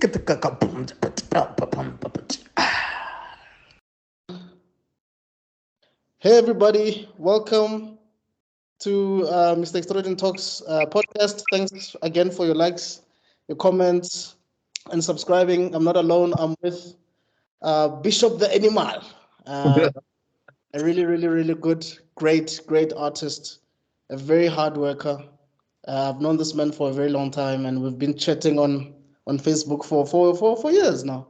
Hey everybody, welcome to Mr. Extrodin Talks podcast. Thanks again for your likes, your comments, and subscribing. I'm not alone. I'm with Bishop the Animal, a really good, great artist, a very hard worker. I've known this man for a very long time, and we've been chatting on Facebook for years now.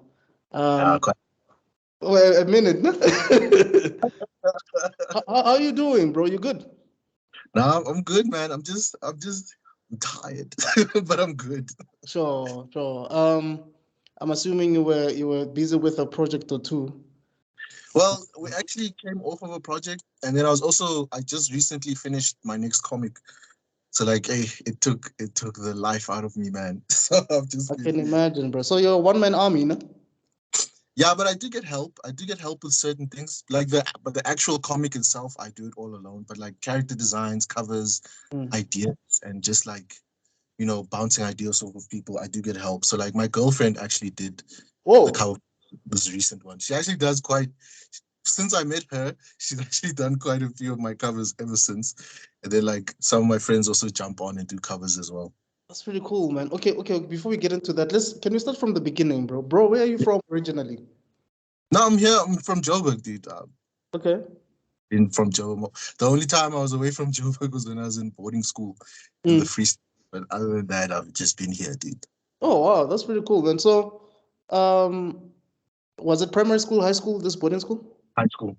Well, a minute. How are you doing, bro? You good? No, I'm good, man. I'm tired, but I'm good. Sure. I'm assuming you were busy with a project or two. Well, we actually came off of a project, and then I just recently finished my next comic. So like, hey, it took the life out of me, man. So I can imagine, bro. So you're a one-man army, no? Yeah, but I do get help. I do get help with certain things, but the actual comic itself, I do it all alone. But like character designs, covers, ideas, and just like bouncing ideas off of people, I do get help. So like my girlfriend actually did the cover, this recent one. She actually does since I met her, she's actually done quite a few of my covers ever since. And then like some of my friends also jump on and do covers as well. That's pretty cool, man. Okay. Before we get into that, can we start from the beginning, bro? Bro, where are you from originally? No, I'm here. I'm from Joburg, dude. Okay. From Joburg. The only time I was away from Joburg was when I was in boarding school in the Free State. But other than that, I've just been here, dude. Oh wow, that's pretty cool, man. So, was it primary school, high school, this boarding school? High school.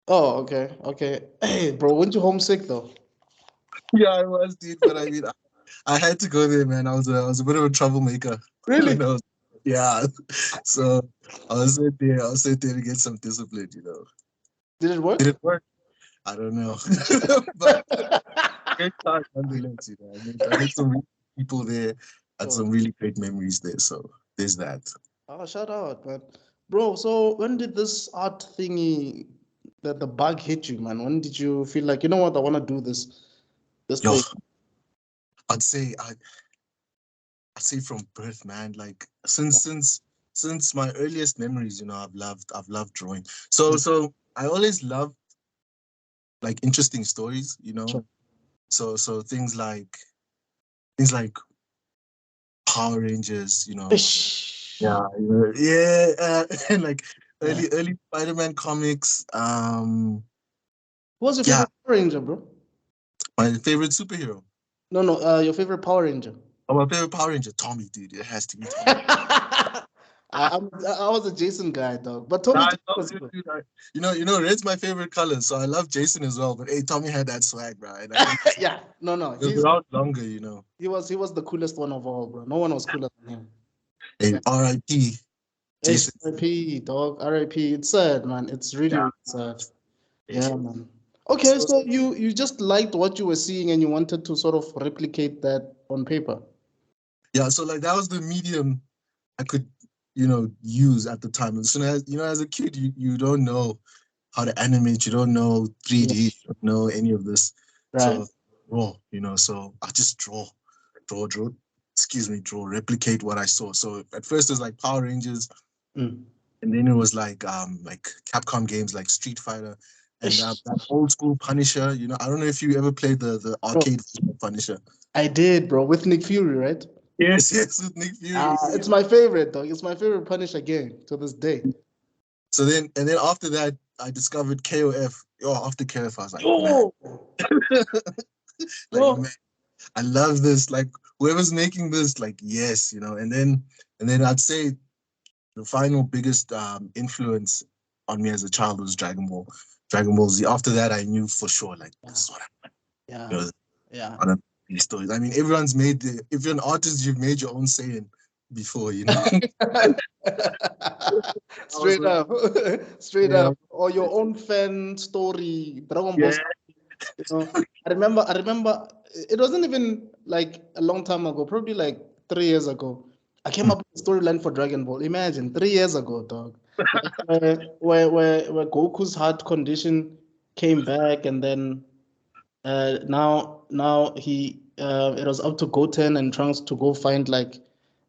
Oh, okay. Hey, bro, weren't you homesick though? Yeah, I was, dude. But I mean, I had to go there, man. I was a bit of a troublemaker. Really? Yeah. So I was sent there to get some discipline, Did it work? Did it work? I don't know. But great time nonetheless, I met some people there, had some really great memories there. So there's that. Oh, shout out, man. Bro, so when did this art thingy, the bug hit you, man? When did you feel like, you know what, I want to do this thing? I'd say from birth, man. Like since my earliest memories, I've loved drawing. So I always loved like interesting stories, Sure. So things like Power Rangers, yeah, and like early Spider-Man comics. Who was your favorite Power Ranger, bro? My favorite superhero. No, your favorite Power Ranger. Oh, my favorite Power Ranger, Tommy, dude. It has to be Tommy. I was a Jason guy, dog. But Tommy, red's my favorite color, so I love Jason as well. But hey, Tommy had that swag, bro. Yeah, no. He's out longer, He was the coolest one of all, bro. No one was cooler than him. Hey, R.I.P. Jason. R.I.P. dog. R.I.P. It's sad, man. It's really sad. Yeah, man. Okay, so you just liked what you were seeing and you wanted to sort of replicate that on paper. Yeah, so like that was the medium I could, use at the time. So as a kid, you don't know how to animate, you don't know 3D, you don't know any of this. Right. So so I just draw, replicate what I saw. So at first it was like Power Rangers, and then it was like Capcom games like Street Fighter. And that old school Punisher, I don't know if you ever played the arcade Punisher. I did, bro, with Nick Fury, right? Yes, with Nick Fury. It's my favorite, dog. It's my favorite Punisher game to this day. So then after that, I discovered KOF. After KOF, I was like, man, I love this. Like whoever's making this, like yes, And then I'd say the final biggest influence on me as a child was Dragon Ball Z. After that, I knew for sure, like this is what I want. Yeah. These stories. I mean, if you're an artist, you've made your own saying before, Straight up. Or your own fan story, Dragon Ball. I remember it wasn't even like a long time ago, probably like 3 years ago. I came up with a storyline for Dragon Ball. Imagine 3 years ago, dog. where Goku's heart condition came back, and then now he it was up to Goten and Trunks to go find like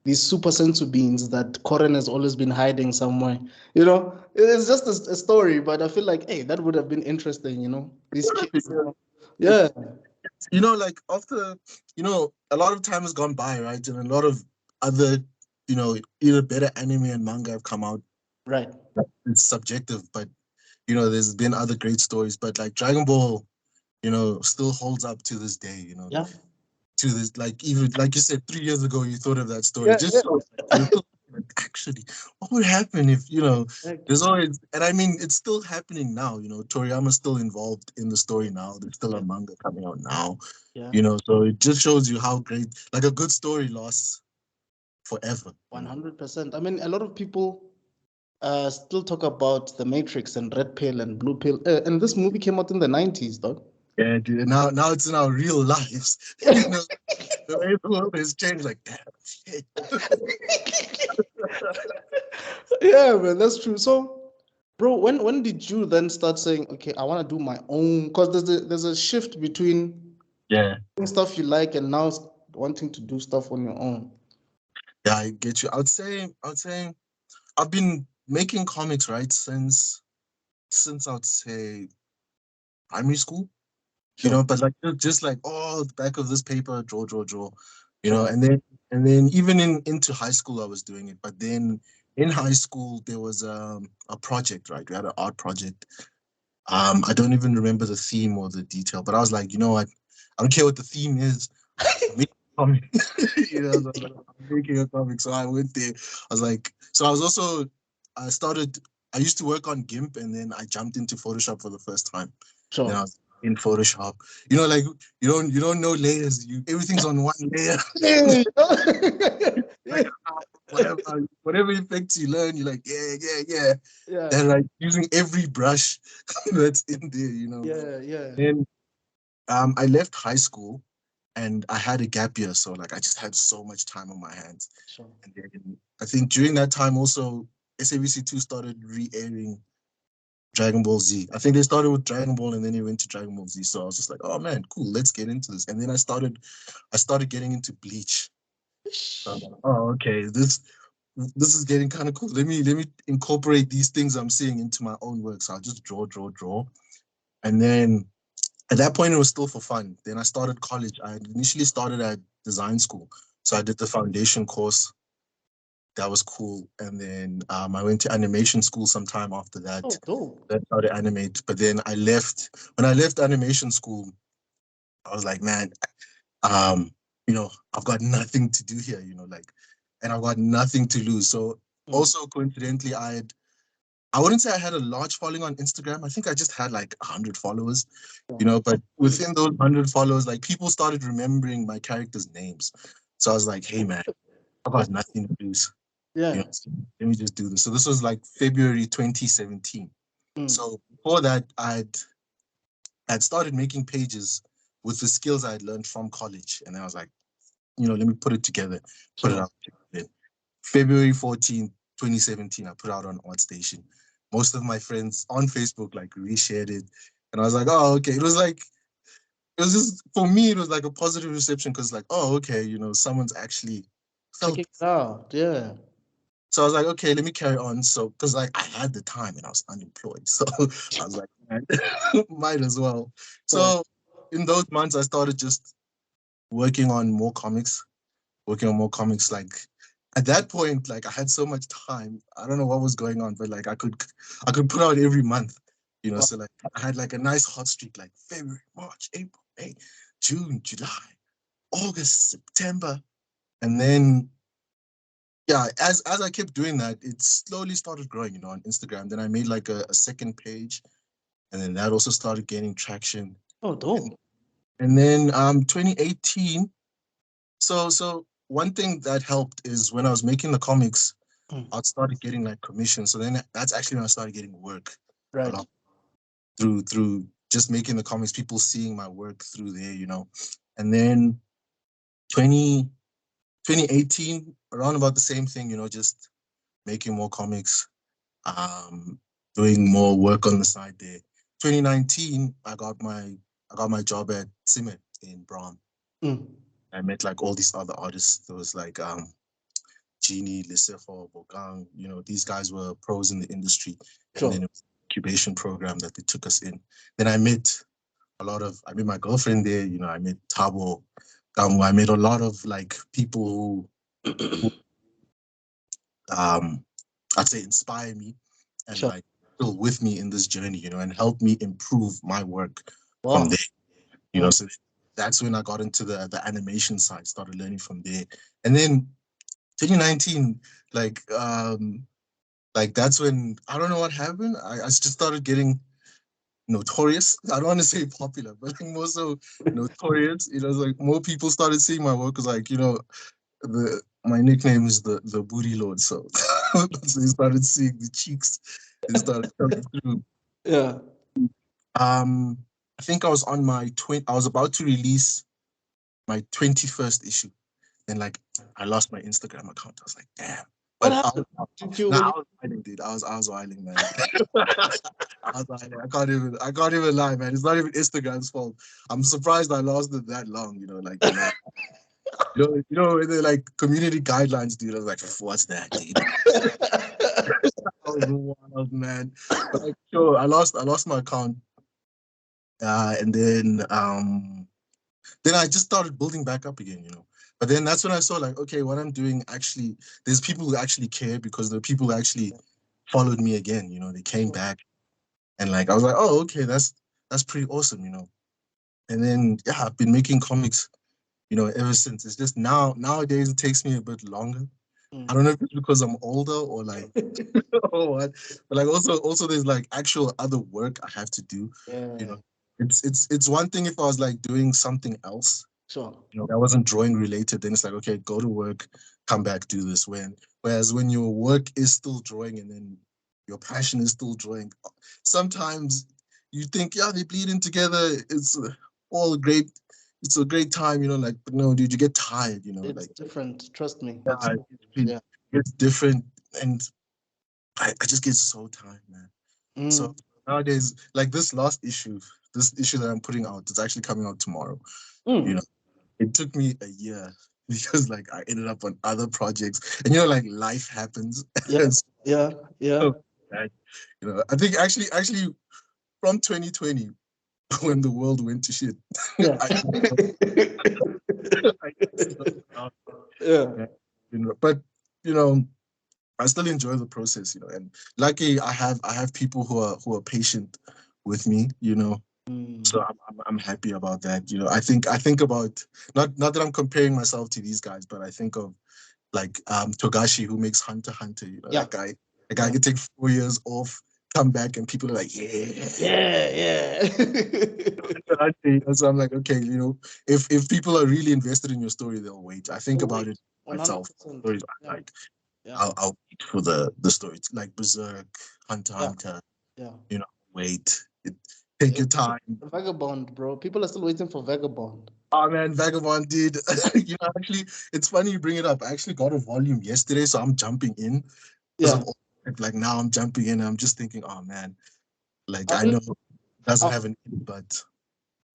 these super sensu beans that Koren has always been hiding somewhere. You know, it's just a story, but I feel like, hey, that would have been interesting. You know, these kids. Yeah. You know, like after, you know, a lot of time has gone by, right? And a lot of other, you know, either better anime and manga have come out. Right. It's subjective, but you know, there's been other great stories. But like Dragon Ball, you know, still holds up to this day. You know, Yeah. to this, like, even like you said 3 years ago, you thought of that story. Yeah. Just Yeah. shows, like, you're still like, actually, what would happen if, you know, there's always, and I mean, it's still happening now. You know, Toriyama's still involved in the story now. There's still a manga coming out now. Yeah. You know, so it just shows you how great, like, a good story lasts forever. You know? 100%. I mean, a lot of people still talk about the Matrix and Red Pill and Blue Pill, and this movie came out in the 90s, though. Yeah, dude. And now it's in our real lives. You know, the way the world has changed. Like, damn, shit. Yeah, man, that's true. So, bro, when did you then start saying, okay, I want to do my own? Because there's a shift between Yeah, doing stuff you like and now wanting to do stuff on your own. yeah, I get you. I would say, I've been making comics, right, since I would say primary school. You Sure, know, but like just like, oh, the back of this paper, draw. You know, sure. and then even into high school I was doing it. But then in high school there was a project, right? We had an art project. I don't even remember the theme or the detail, but I was like, you know what? I don't care what the theme is. I'm making a comic. You know, so I was like, I'm making a comic. So I went there. I was like, so I was also, I started, I used to work on GIMP, and then I jumped into Photoshop for the first time. Then I Sure. was in Photoshop. You know, like you don't know layers. Everything's on one layer. Yeah. Like, Yeah. whatever effects you learn, you're like, yeah. Yeah. And like using every brush that's in there, you know. Yeah. Yeah. Then I left high school and I had a gap year, so like I just had so much time on my hands. Sure. And then I think during that time also SABC2 started re-airing Dragon Ball Z. I think they started with Dragon Ball and then they went to Dragon Ball Z. So I was just like, oh man, cool, let's get into this. And then I started getting into Bleach. So I was like, oh, okay, this is getting kind of cool. Let me incorporate these things I'm seeing into my own work. So I'll just draw. And then at that point it was still for fun. Then I started college. I initially started at design school. So I did the foundation course. That was cool. And then I went to animation school sometime after that. Oh, dope. That's how to animate. But then I left. When I left animation school, I was like, man, um, you know, I've got nothing to do here, you know, like, and I've got nothing to lose. So also coincidentally, I wouldn't say I had a large following on Instagram. I think I just had like 100 followers, you know, but within those 100 followers, like people started remembering my characters' names. So I was like, hey man, I've got nothing to lose. You Yeah. know, so let me just do this. So this was like February 2017. Mm. So before that, I'd started making pages with the skills I had learned from college. And I was like, you know, let me put it together, put it Sure. out. Then February 14th, 2017, I put out on ArtStation. Most of my friends on Facebook like reshared it. And I was like, oh, okay. It was just, for me, it was like a positive reception because like, oh, okay, you know, someone's actually Checking felt. it out. Yeah. So I was like, okay, let me carry on. So, because like I had the time and I was unemployed. So I was like, man, might as well. So, So in those months, I started just working on more comics, Like at that point, like I had so much time. I don't know what was going on, but like I could put out every month, you know. wow. So like I had like a nice hot streak, like February, March, April, May, June, July, August, September, and then yeah, as I kept doing that, it slowly started growing, you know, on Instagram. Then I made like a second page, and then that also started gaining traction. Oh, And, dope. and then 2018. So one thing that helped is when I was making the comics, Mm. I started getting like commissions. So then that's actually when I started getting work a Right. lot through just making the comics, people seeing my work through there, you know. And then 20 2018, around about the same thing, you know, just making more comics, um, doing more work on the side there. 2019, I got my job at Simet in Braam. Mm. I met like all these other artists. There was like Genie, Lesego, Bokang, these guys were pros in the industry. Sure. And then it was an incubation program that they took us in. Then I met my girlfriend there, I met Tabo, I met a lot of like people who I'd say inspire me and Sure. like still with me in this journey, and help me improve my work Wow. from there. Wow. So that's when I got into the animation side, started learning from there. And then 2019, like that's when I don't know what happened. I just started getting notorious. I don't want to say popular, but like more so notorious. It's like more people started seeing my work. Cause like my nickname is the booty lord. So so they started seeing the cheeks. They started coming through. Yeah. I think I was on I was about to release my 21st issue. Then like I lost my Instagram account. I was like, damn. What But happened? I was wilding, dude. I was wilding, man. I was wilding. I can't even lie, man. It's not even Instagram's fault. I'm surprised I lost it that long. They're like community guidelines, dude. I was like, what's that, dude? I was wild, man. But like, sure, I lost my account, and then I just started building back up again, But then that's when I saw like, okay, what I'm doing actually, there's people who actually care because the people who actually followed me again, they came back, and like I was like, oh, okay, that's pretty awesome, And then yeah, I've been making comics, ever since. It's just nowadays it takes me a bit longer. I don't know if it's because I'm older or like or what, but like also there's like actual other work I have to do. Yeah. It's one thing if I was like doing something else, Sure. that wasn't drawing related, then it's like, okay, go to work, come back, do this. Whereas when your work is still drawing and then your passion is still drawing, sometimes you think, yeah, they bleed in together. It's all great. It's a great time, like, but no, dude, you get tired, It's like different. Trust me. yeah, it's different, and I just get so tired, man. So nowadays, like this issue that I'm putting out, it's actually coming out tomorrow. It took me a year because like I ended up on other projects, and like life happens. Yeah. Yeah. So, I think actually from 2020 when the world went to shit. Yeah. Yeah. But I still enjoy the process, and lucky I have people who are patient with me, So I'm happy about that. I think about not that I'm comparing myself to these guys, but I think of like Togashi, who makes Hunter x Hunter. Yeah. That guy can take 4 years off, come back, and people are like, Yeah. So I'm like, okay, if people are really invested in your story, they'll wait. I think about it myself. 100%. Stories Yeah. like Yeah. I'll wait for the story. It's like Berserk, Hunter x Hunter. Yeah. Wait. Take your time. Vagabond, bro. People are still waiting for Vagabond. Oh man, Vagabond, dude. Actually, it's funny you bring it up. I actually got a volume yesterday, so I'm jumping in. Yeah. Like now I'm jumping in and I'm just thinking, oh man, like I know it doesn't have an end, but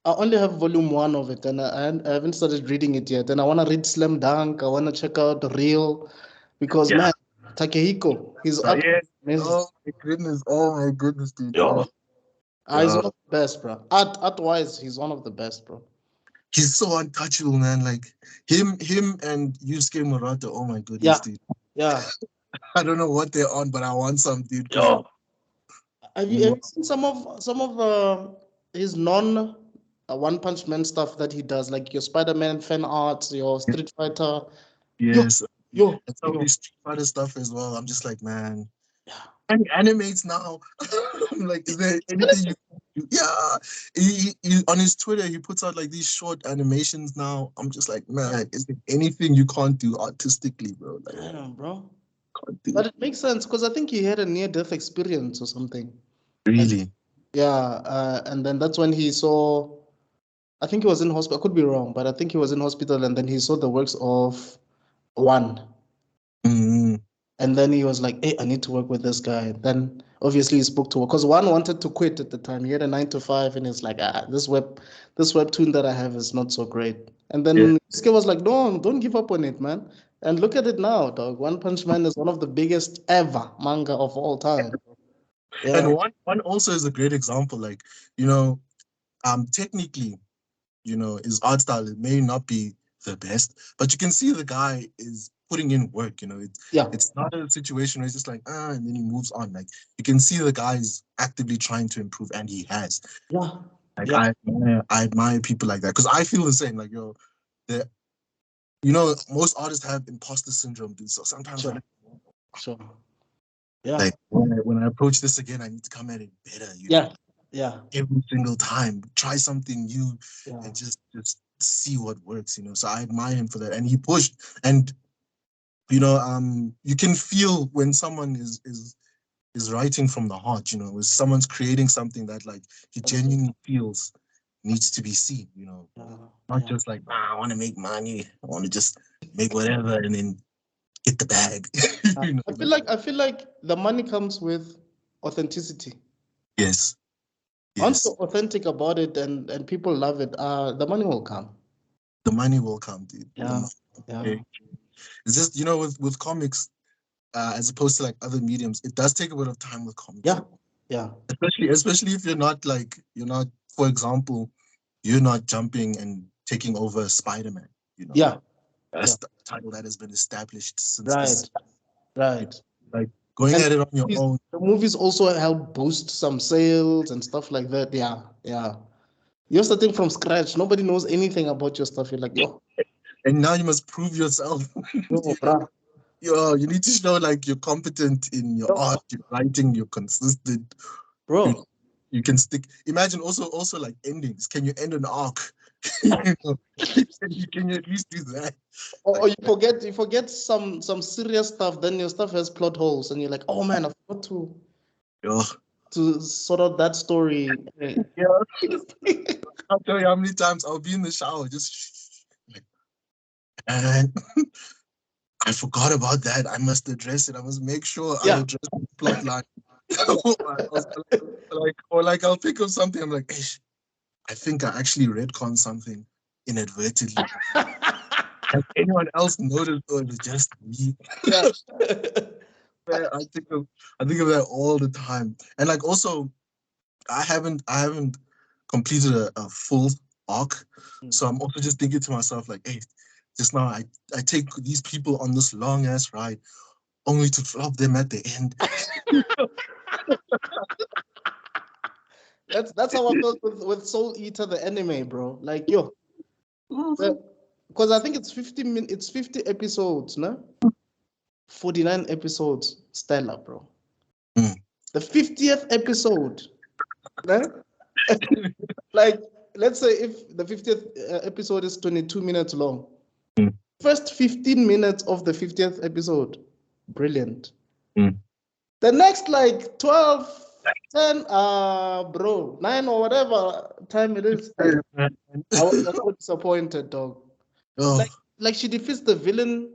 I only have volume 1 of it, and I haven't started reading it yet. And I want to read Slam Dunk. I want to check out the Real, because man, Takehiko, he's oh my goodness, dude. Yo. He's one of the best, bro. Art-wise, he's one of the best, bro. He's so untouchable, man. Like him and Yusuke Murata. Oh my goodness, dude. Yeah. I don't know what they're on, but I want some, dude. Have you seen some of his non One Punch Man stuff that he does, like your Spider-Man fan art, your Street Fighter? Yes. Yo. And some of his Street Fighter stuff as well. I'm just like, man. And he animates now. I'm like, is there anything you can do? Yeah. He on his Twitter, he puts out like these short animations now. I'm just like, man, is there anything you can't do artistically, bro? Like, Damn, bro. can't do. But it makes sense because I think he had a near-death experience or something. Really? And then that's when he saw, I think he was in hospital. I could be wrong, but I think he was in hospital, and then he saw the works of One. Mm-hmm. And then he was like, hey, I need to work with this guy. Then obviously he spoke to her because One wanted to quit at the time. He had a 9 to 5, and he's like, this webtoon that I have is not so great. And then this guy was like, no, don't give up on it, man. And look at it now, dog. One Punch Man is one of the biggest ever manga of all time. Yeah. And one also is a great example. Like, you know, technically, you know, his art style, it may not be the best, but you can see the guy is putting in work. You know, Yeah. it's not a situation where it's just like and then he moves on. Like, you can see the guy is actively trying to improve, and he has. Yeah. Like, Yeah. I admire people like that, because I feel the same. Like, yo, the you know, most artists have imposter syndrome, dude. So sometimes Sure. Sure. Yeah. like when I approach this again, I need to come at it better. You Yeah. know, Yeah. every single time, try something new, Yeah. and just see what works. You know, so I admire him for that, and he pushed. And you know, you can feel when someone is writing from the heart. You know, when someone's creating something that like he Absolutely. genuinely feels needs to be seen. You know, Yeah. not Yeah. just like I want to make money, I want to just make whatever, and then get the bag. You know, I feel like the money comes with authenticity. yes, Once yes. you're authentic about it and people love it, the money will come. The money will come, dude. Yeah. Yeah. It's just, you know, with comics, as opposed to like other mediums, it does take a bit of time with comics. Yeah. Yeah. Especially if you're not, for example, you're not jumping and taking over Spider-Man. You know, Yeah. that's Yeah. the title that has been established since this. Right. Right. Like going And at it on your own. the movies also help boost some sales and stuff like that. Yeah. Yeah. You're starting from scratch. Nobody knows anything about your stuff. You're like, yo, And now you must prove yourself. yo, you know, bruh. you need to show like you're competent in your Yo, art, your writing, you're consistent. You, bro. you can stick. Imagine also like endings. Can you end an arc? You know, can you at least do that? Or Like, you forget some serious stuff, then your stuff has plot holes, and you're like, oh man, I forgot yo, to sort out that story. yeah. I'll tell you how many times I'll be in the shower, just like, and I forgot about that. I must address it. I must make sure I Yeah. address the plot line. Or like I'll pick up something. I'm like, "Ish, I think I actually retconned something inadvertently. Has anyone else noticed, or it was just me?" Yeah. Man, I think of that all the time. And like also, I haven't completed a full arc, so I'm also just thinking to myself like, hey, just now I take these people on this long ass ride, only to flop them at the end. That's how I felt with Soul Eater the anime, bro. Like, yo, because I think it's 50 episodes, no? 49 episodes. Stellar, bro. Mm. The 50th episode, no? Like, let's say if the 50th episode is 22 minutes long, Mm. first 15 minutes of the 50th episode, brilliant. Mm. The next like 12, 10, bro, 9 or whatever time it is, I was so disappointed, dog. Oh, Like she defeats the villain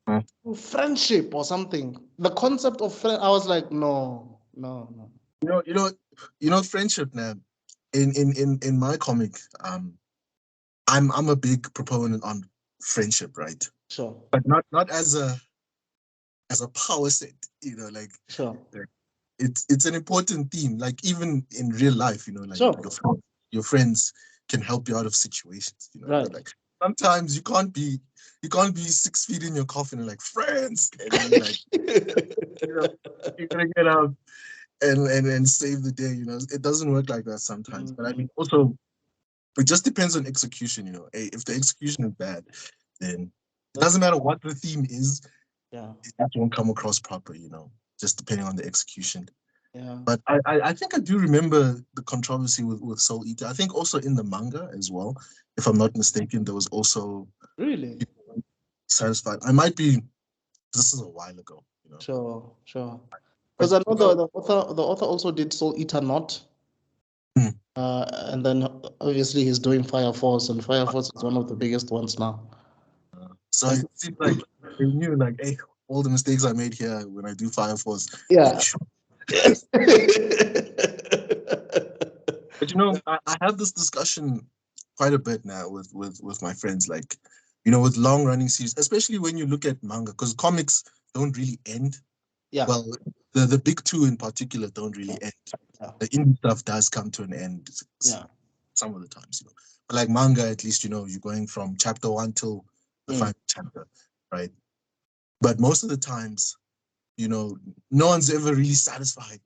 mm. through friendship or something. The concept of friend, I was like, no, no, no. you know, you know, friendship, man. In my comic, I'm a big proponent on friendship, right? Sure, But not as a power set, you know, like sure, it's an important theme. Like even in real life, you know, like sure. your friends can help you out of situations, you know. Right. But like sometimes you can't be 6 feet in your coffin and like friends, and then like you're gonna get out and save the day. You know, it doesn't work like that sometimes. But I mean, also it just depends on execution. You know, if the execution is bad, then it doesn't matter what the theme is. Yeah, It just won't come across proper. You know, just depending on the execution. yeah. But I think I do remember the controversy with Soul Eater. I think also in the manga as well, if I'm not mistaken, there was also Really? satisfied. I might be. This is a while ago, you know. Sure, sure. But Because I know you know, the author also did Soul Eater Not. hmm, And then obviously he's doing Fire Force, and Fire Force is one of the biggest ones now. so it seems like they knew, like, hey, all the mistakes I made here when I do Fire Force. Yeah. But you know, I have this discussion quite a bit now with my friends. Like, you know, with long running series, especially when you look at manga, because comics don't really end. Yeah. Well, the big two in particular don't really end. Yeah. The indie stuff does come to an end Yeah. some of the times, you know. But like manga, at least, you know, you're going from chapter 1 till the final chapter, right? But most of the times, you know, no one's ever really satisfied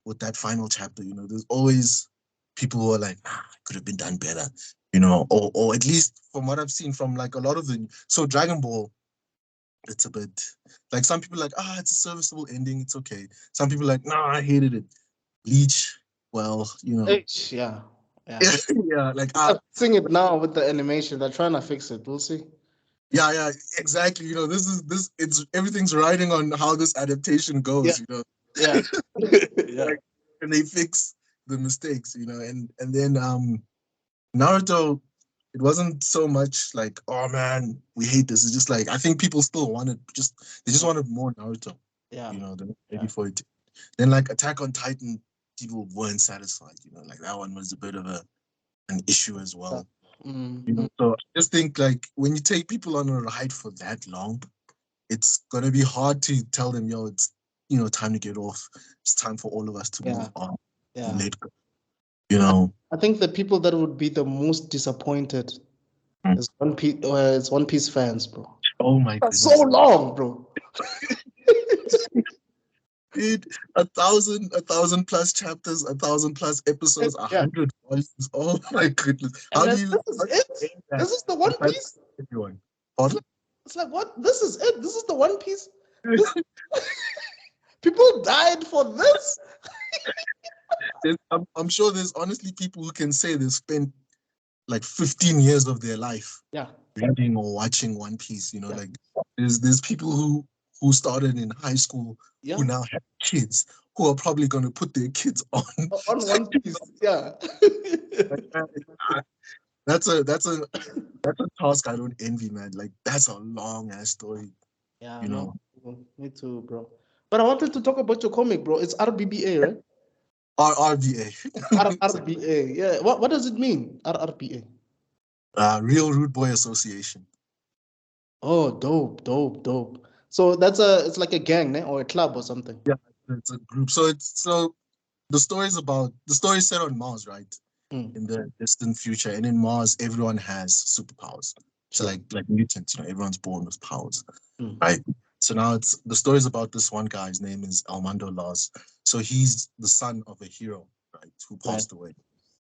with that final chapter. You know, there's always people who are like, nah, it could have been done better, you know, or at least from what I've seen from like a lot of the so Dragon Ball, it's a bit like some people are like, ah, it's a serviceable ending, it's okay. Some people are like, no, I hated it. Bleach, well, you know, Yeah. Yeah. yeah, like They're fixing it now with the animation. They're trying to fix it. We'll see. yeah, exactly. You know, this it's everything's riding on how this adaptation goes, you know. Yeah. Yeah. Like, and they fix the mistakes, you know, and then Naruto, it wasn't so much like, oh man, we hate this. It's just like I think people still wanted they just wanted more Naruto. Yeah. You know, they're ready for it. Then like Attack on Titan, people weren't satisfied, you know, like that one was a bit of an issue as well. You know, so I just think like when you take people on a ride for that long, it's gonna be hard to tell them, yo, it's, you know, time to get off. It's time for all of us to move on. Yeah. Let go. You know. I think the people that would be the most disappointed is it's One Piece fans, bro. Oh my goodness. So long, bro. Dude, 1,000 plus chapters, 1,000 plus episodes, 100 volumes. Oh my goodness! How do you? This is it. This is the One Piece. Everyone. It's like what? This is it. This is the One Piece. People died for this. I'm sure there's honestly people who can say they spent like 15 years of their life reading or watching One Piece. You know, like there's people who started in high school who now have kids who are probably going to put their kids on One Piece. Yeah. That's a task I don't envy, man. Like that's a long ass story. Yeah, you know. Me too, bro. But I wanted to talk about your comic, bro. It's RBBA, right? RRBA. RRBA. Yeah. What does it mean? RRBA. Real Rude Boy Association. Oh, dope. So it's like a gang, or a club or something. Yeah, it's a group. So the story is set on Mars, right? In the distant future, and in Mars, everyone has superpowers. So like mutants, you know, everyone's born with powers, right? So now the story is about this one guy. His name is Armando Lars. So he's the son of a hero, right, who passed away.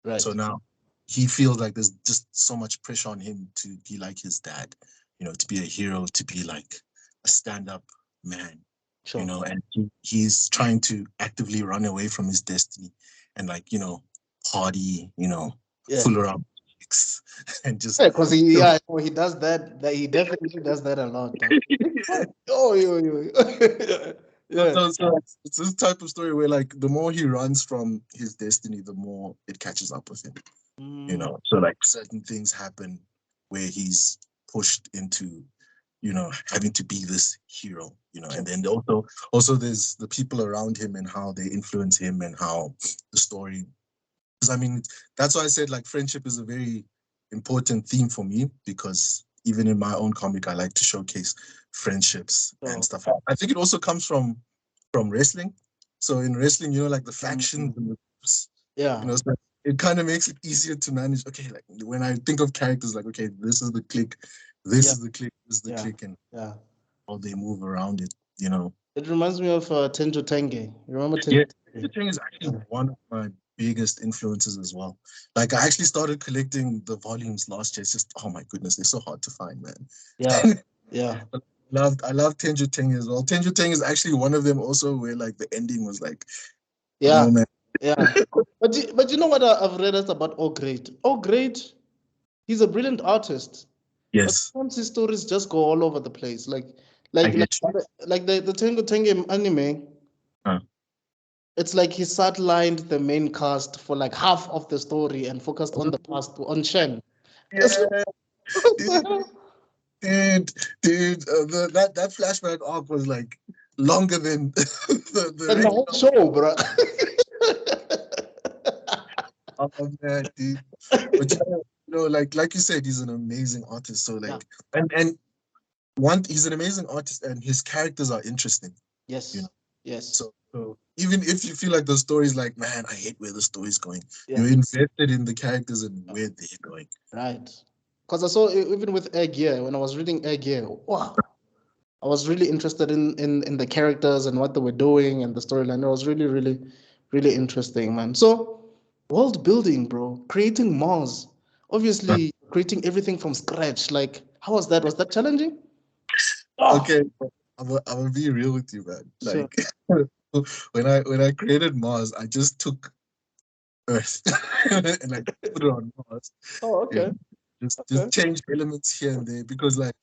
Right. So now he feels like there's just so much pressure on him to be like his dad, you know, to be a hero, to be like a stand-up man, you know, and he's trying to actively run away from his destiny and like, you know, party, you know, fool around and just because he does that. He definitely does that a lot. So it's this type of story where like the more he runs from his destiny, the more it catches up with him. You know, so like certain things happen where he's pushed into, you know, having to be this hero, you know, and then also there's the people around him and how they influence him and how the story. Because I mean, that's why I said like friendship is a very important theme for me, because even in my own comic, I like to showcase friendships and stuff. I think it also comes from wrestling. So in wrestling, you know, like the factions and the groups, you know, so it kind of makes it easier to manage. Okay, like when I think of characters, like, okay, this is the clique, this is the clique, this is the clique, and how they move around it, you know. It reminds me of Tenjo Tenge. You remember Tenjo? Yeah, Tenjo Tenge is actually one of my biggest influences as well. Like I actually started collecting the volumes last year. It's just, oh my goodness, they're so hard to find, man. Yeah. I love Tenjo Tenge as well. Tenjo Tenge is actually one of them also where like the ending was like, yeah, oh man. Yeah. But you know what I've read about O-Grade? O-Grade, he's a brilliant artist. Yes. But sometimes his stories just go all over the place. Like the Tenjo Tenge anime. It's like he sidelined the main cast for like half of the story and focused on the past, on Shen. Yeah. Dude, that flashback arc was like longer than the whole show, bro. Oh man, dude. But like you said, he's an amazing artist. So like, and he's an amazing artist, and his characters are interesting. Yes. Yes. So even if you feel like the story's like, man, I hate where the story's going, Yeah. you're invested in the characters and where they're going. Right. Because I saw even with Egg here, when I was reading Egg here, wow, I was really interested in the characters and what they were doing and the storyline. It was really, really, really interesting, man. So world building, bro, creating Mars, obviously creating everything from scratch. Like, how was that? Was that challenging? Oh, Okay, I'm gonna be real with you, man. sure. Like when I created Mars, I just took Earth and like put it on Mars. Oh, You okay. know, just Okay. change elements here and there because like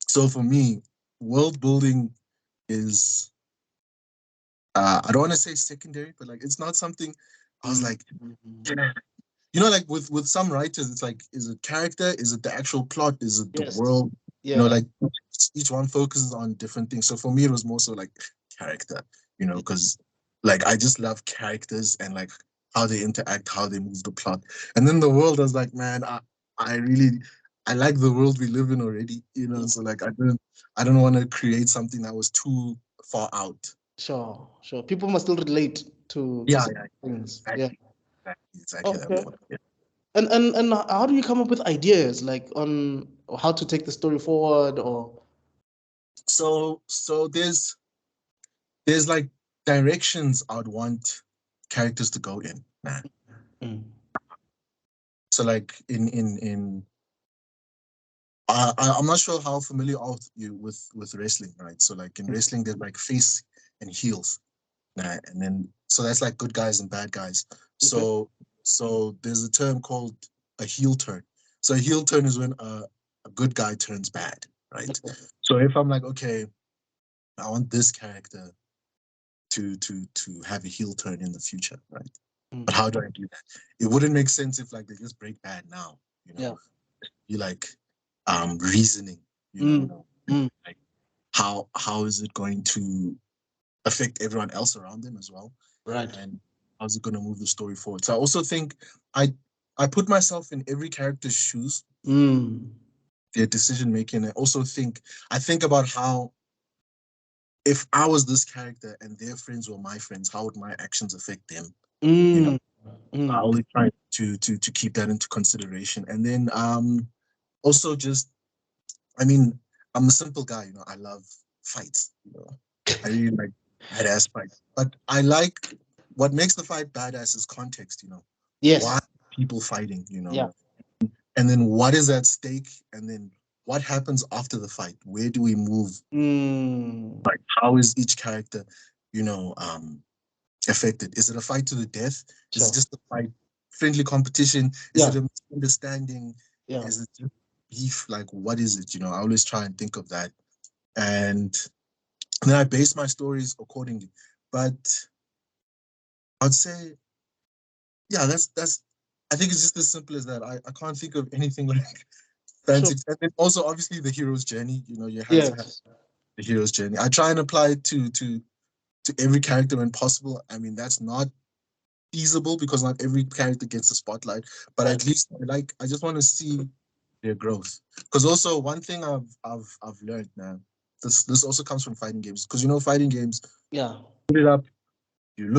so for me, world building is I don't want to say secondary, but like it's not something I was like, Mhm. yeah. Like with some writers, it's like, is it character? Is it the actual plot? Is it the Yes. world? Yeah. Like each one focuses on different things. So for me, it was more so like character, because like I just love characters and like how they interact, how they move the plot. And then the world, I was like, man, I really I like the world we live in already, Yeah. So like I don't want to create something that was too far out. Sure. Sure. People must still relate to Yeah, some yeah, things. Yeah. exactly, exactly that Okay. point. Yeah. And how do you come up with ideas like on how to take the story forward or So there's like directions I'd want characters to go in, man. Mm. So like in I'm not sure how familiar are you with wrestling, right? So like in wrestling, there's like face and heels, nah, and then so that's like good guys and bad guys. Okay. So there's a term called a heel turn. So a heel turn is when a good guy turns bad, right? Okay. So if I'm like, okay, I want this character to have a heel turn in the future, right? But Mm. how do I do that? It wouldn't make sense if like they just break bad now, Yeah. You like reasoning, Mm. Mm. like how is it going to affect everyone else around them as well? Right. And how's it going to move the story forward? So I also think I I put myself in every character's shoes, Mm. their decision making. I think about how if I was this character and their friends were my friends, how would my actions affect them? You know, Mm. I Mm. always try to keep that into consideration. And then also just I mean, I'm a simple guy, I love fights, I really like badass fights. But I like what makes the fight badass is context, why Yes. people fighting, Yeah. and then what is at stake, and then what happens after the fight? Where do we move? Mm. Like how is each character, affected? Is it a fight to the death? Is it Sure. just a fight, friendly competition? Is Yeah. it a misunderstanding? Yeah. Is it just beef? Like, what is it? I always try and think of that. And then I base my stories accordingly. But I'd say, yeah, that's I think it's just as simple as that. I can't think of anything like Sure. fancy. And then also obviously the hero's journey, you have to have Yes. the hero's journey. I try and apply it to every character when possible. I mean, that's not feasible because not every character gets a spotlight, but Right. at least I just want to see their growth. Because also one thing I've learned, man, this also comes from fighting games. Because fighting games, Yeah. put it up, you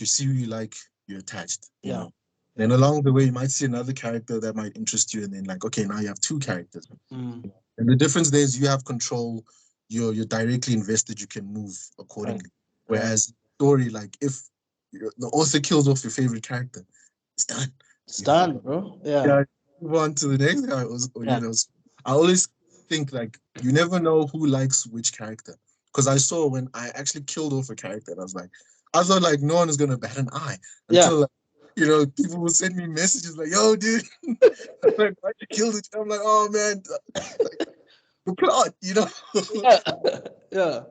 see who you like, you're attached, Yeah. Then Yeah. along the way, you might see another character that might interest you, and then like, okay, now you have two characters. Mm. And the difference there is you have control. You're directly invested. You can move Right. accordingly. Right. Whereas story, like if the author kills off your favorite character, it's done. It's You done, bro. Yeah. Yeah, move on to the next guy. Yeah. I always think like you never know who likes which character. Because I saw when I actually killed off a character, and I thought like no one is gonna bat an eye Yeah. until people will send me messages like, "Yo, dude, like why'd you kill it?" I'm like, "Oh man, like the plot," Yeah. Yeah.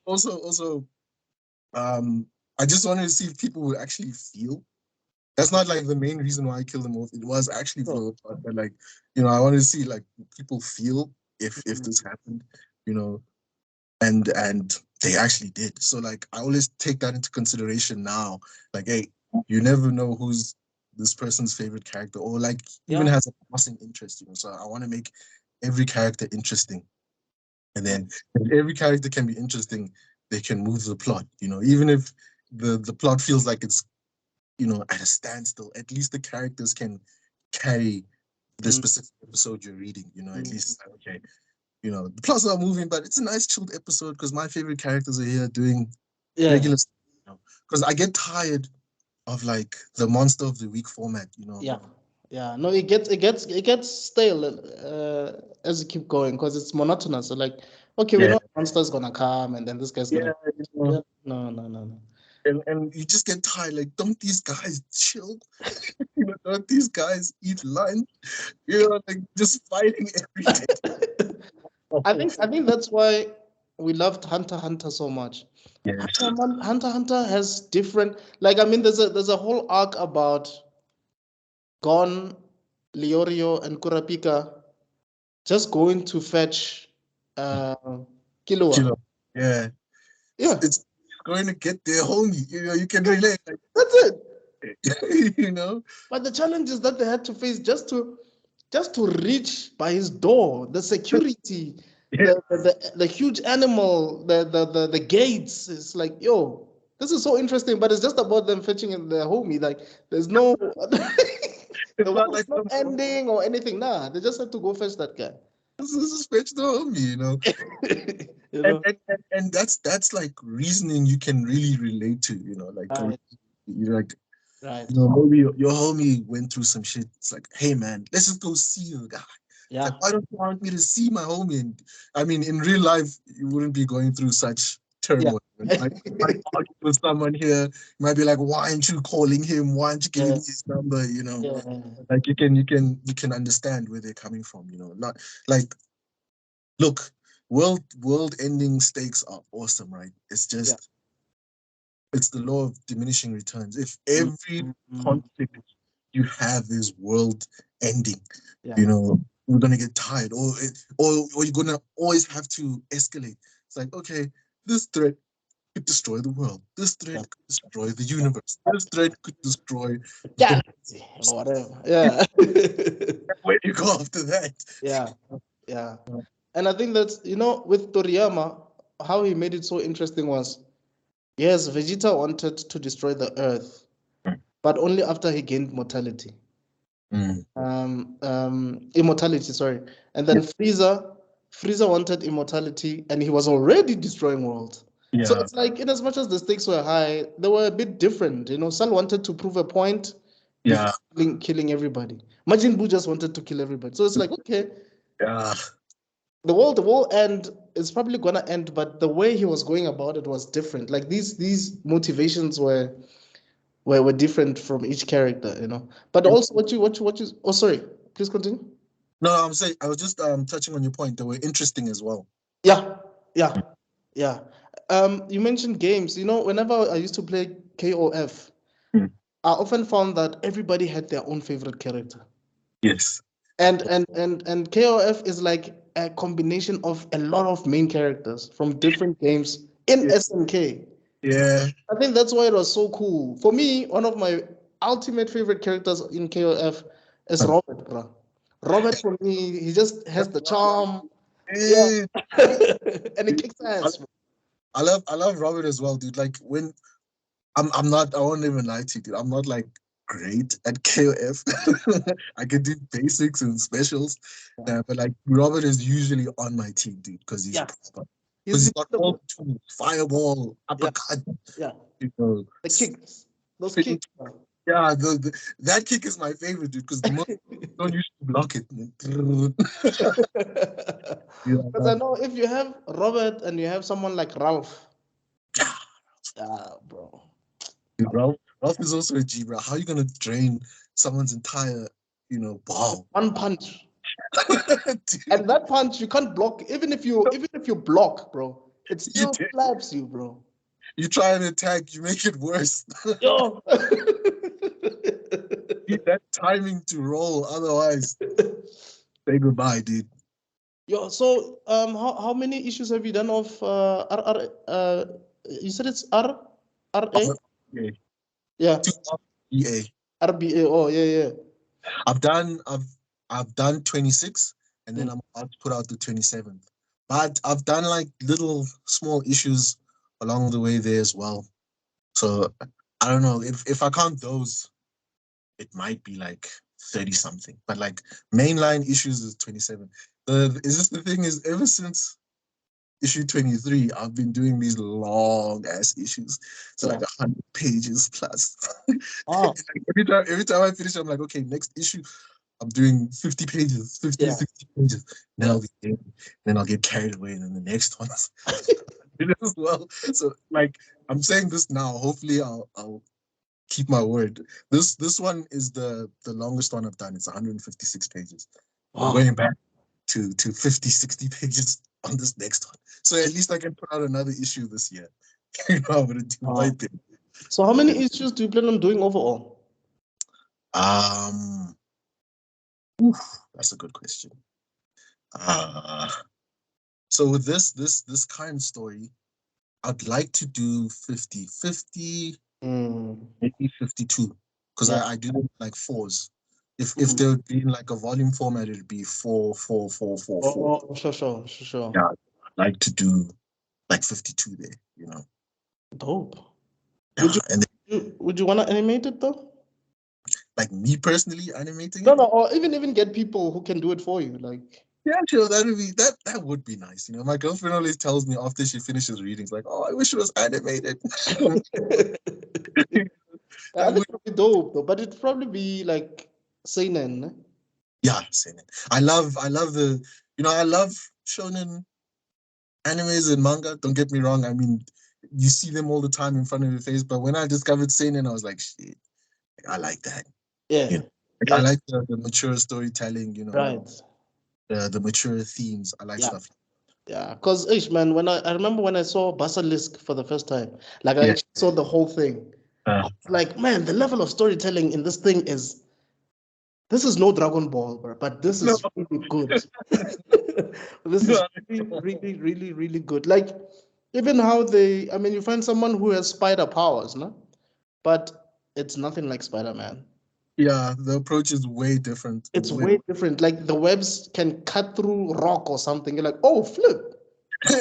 Also, I just wanted to see if people would actually feel. That's not like the main reason why I killed them off. It was actually for Sure. the plot, but like, I wanted to see like people feel if Mm. this happened, you know, and they actually did. So like, I always take that into consideration now. Like, hey, you never know who's this person's favorite character, or like even has a passing interest, you know. So I want to make every character interesting, and then if every character can be interesting, they can move the plot, you know. Even if the plot feels like it's, you know, at a standstill, at least the characters can carry the specific episode you're reading, you know. At least okay, you know, the plots are moving, but it's a nice chilled episode because my favorite characters are here doing regular stuff, you know. Because I get tired of like the monster of the week format, you know. Yeah. No, it gets stale as you keep going because it's monotonous. So like, okay, we know monster's gonna come and then this guy's gonna. You know. No. And you just get tired. Like, don't these guys chill? You know, don't these guys eat lunch? You know, like just fighting every day. I think that's why we loved Hunter x Hunter so much. Yes. Hunter x Hunter has different, like, I mean, there's a whole arc about Gon, Leorio, and Kurapika just going to fetch Killua. Killua. Yeah. Yeah. It's going to get there, homie. You know, you can relate. Like, that's it. You know. But the challenges that they had to face just to reach by his door, the security, the huge animal, the gates. It's like, yo, this is so interesting, but it's just about them fetching in their homie. Like, there's no it's not like no ending or anything. Nah, they just had to go fetch that guy. This is fetch the homie, you know. You know? And that's like reasoning you can really relate to, you know, like you're like, you know, maybe your homie went through some shit. It's like, hey man, let's just go see the guy. Yeah. Like, why don't you want me to see my homie? And I mean, in real life, you wouldn't be going through such turmoil. Like, argue with someone here, you might be like, why aren't you calling him? Why aren't you giving me his number? You know, like you can understand where they're coming from. You know, not like, look, world-ending stakes are awesome, right? It's just it's the law of diminishing returns. If every conflict you have is world ending, you know, we're gonna get tired, or you're gonna always have to escalate. It's like, okay, this threat could destroy the world. This threat could destroy the universe. This threat could destroy galaxy or whatever. Yeah. Where do you go after that? Yeah. And I think that's, you know, with Toriyama, how he made it so interesting was, yes, Vegeta wanted to destroy the Earth, but only after he gained mortality. Immortality, sorry. And then Frieza wanted immortality, and he was already destroying worlds. Yeah. So it's like, in as much as the stakes were high, they were a bit different. You know, Cell wanted to prove a point, killing everybody. Majin Buu just wanted to kill everybody. So it's like, okay, the world end is probably gonna end, but the way he was going about it was different. Like these motivations were different from each character, you know. But also, what you oh, sorry, please continue. No, I'm saying I was just touching on your point. They were interesting as well. Yeah. You mentioned games. You know, whenever I used to play KOF, I often found that everybody had their own favorite character. Yes. And KOF is like a combination of a lot of main characters from different games in SNK. Yeah. I think that's why it was so cool. For me, one of my ultimate favorite characters in KOF is Robert, bro. Robert, for me, he just has the charm. Yeah. And he kicks ass, bro. I love Robert as well, dude. Like, when I won't even lie to you, dude. I'm not like great at KOF. I can do basics and specials. But like, Robert is usually on my team, dude, because he's he's got all the tools, fireball, uppercut. Yeah. You know, the kicks. Those kicks. Yeah, that kick is my favorite, dude, because the most don't usually block it. Because I know if you have Robert and you have someone like Ralph. Bro. Dude, Ralph is also a G, bro. How are you gonna drain someone's entire, you know, ball? One punch. And that punch you can't block. Even if you block, bro, it still slaps you, bro. You try and attack, you make it worse. Yo. Need that timing to roll, otherwise say goodbye, dude. Yo, so how many issues have you done of you said it's RRA? Yeah. Yeah. EA. RBA. Oh, yeah. I've done 26, and then I'm about to put out the 27th. But I've done like little small issues along the way there as well. So I don't know if I count those, it might be like 30 something. But like mainline issues is 27. The thing is, ever since issue 23, I've been doing these long ass issues. So like 100 pages plus. Oh, every time I finish, I'm like, okay, next issue, I'm doing 50 pages, 50, 60 pages. Then I'll get carried away, and then the next one as well. So like I'm saying this now. Hopefully I'll keep my word. This one is the longest one I've done. It's 156 pages. I'm going back to 50, 60 pages on this next one. So at least I can put out another issue this year. I'm gonna do my thing. So how many issues do you plan on doing overall? That's a good question. So with this current story, I'd like to do 50, maybe 52, because I do like fours. If there would be like a volume format, it'd be 4, 4, 4, 4, 4. Oh, sure. Yeah, I'd like to do like 52 there, Dope. Yeah, Would you want to animate it though? Like me personally animating No, it? or even get people who can do it for you, like. Yeah, sure. That would be nice. My girlfriend always tells me after she finishes reading, like, "Oh, I wish it was animated." I think it would be dope though, but it'd probably be like seinen. Yeah, seinen. I love I love shonen animes and manga. Don't get me wrong. I mean, you see them all the time in front of your face. But when I discovered seinen, I was like, shit, I like that. Yeah. I like the mature storytelling. Right. The mature themes. I like stuff. Yeah, because man, I remember when I saw Basilisk for the first time, like I actually saw the whole thing. Like, man, the level of storytelling in this thing is no Dragon Ball, bro, but this is really good. This is really good. Like, even how you find someone who has spider powers, no? But it's nothing like Spider-Man. Yeah, the approach is way different. It's way different. Like the webs can cut through rock or something. You're like, oh, flip.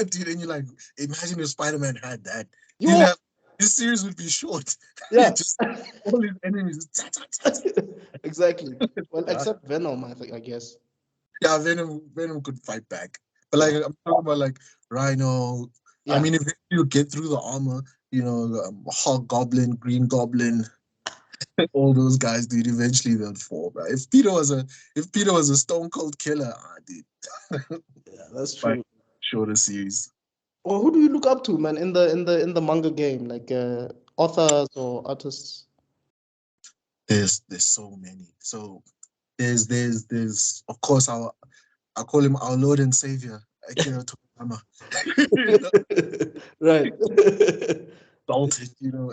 Dude, and you're like, imagine if Spider-Man had that. Yeah. His series would be short. Yeah. Just all his enemies. Exactly. Well, except Venom, I guess. Yeah, Venom could fight back. But like I'm talking about like Rhino. Yeah. I mean, if you get through the armor, Hog Goblin, Green Goblin, all those guys, dude, eventually they'll fall. Right? If Peter was a stone cold killer, dude. Yeah, that's true. Shorter series. Well, who do you look up to, man, in the manga game? Like authors or artists? There's so many. So there's of course I call him our Lord and Savior, Akira Toriyama. Right. Dalton,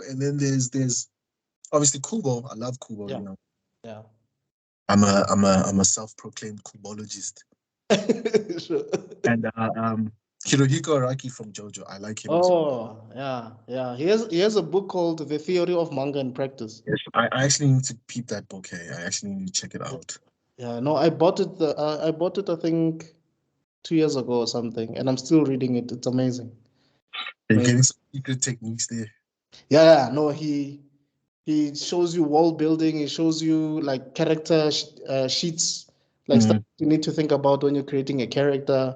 and then there's obviously Kubo. I love Kubo, Yeah. I'm a self-proclaimed Kubologist. Sure. And Hirohiko Araki from JoJo. I like him. Oh, yeah. He has a book called The Theory of Manga in Practice. Yes, I actually need to peep that book. Hey, I actually need to check it out. Yeah, no, I bought it. I think 2 years ago or something, and I'm still reading it. It's amazing. You're getting some secret techniques there. Yeah, no, he shows you world building. He shows you like character sheets, like stuff you need to think about when you're creating a character.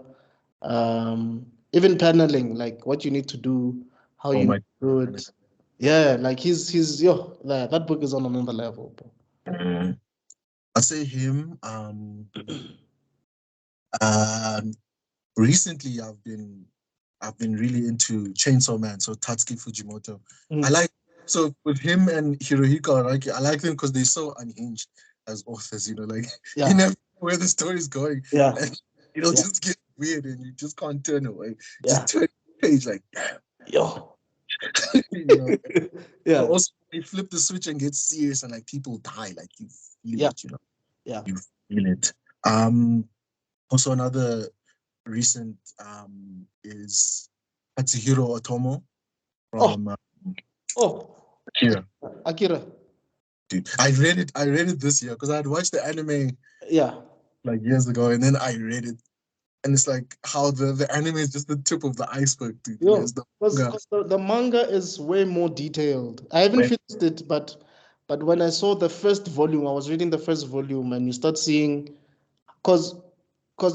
Even paneling, like what you need to do, how you do it. Yeah, like he's that book is on another level. I'd say him. Recently I've been really into Chainsaw Man, so Tatsuki Fujimoto. So with him and Hirohiko Araki, I like them because they're so unhinged as authors, you never know where the story's going. Yeah. And it'll just get weird and you just can't turn away. Just turn the page like, damn. Yo. Yeah. Also, you flip the switch and get serious and like people die, like you feel it, Yeah. You feel it. Also another recent is Katsuhiro Otomo from Akira. Akira. dude. I read it this year because I had watched the anime Yeah. like years ago, and then I read it, and it's like how the anime is just the tip of the iceberg, dude. Yo, Whereas the because manga, the manga is way more detailed. I haven't where, finished it, but when I saw the first volume, I was reading the first volume, and you start seeing, because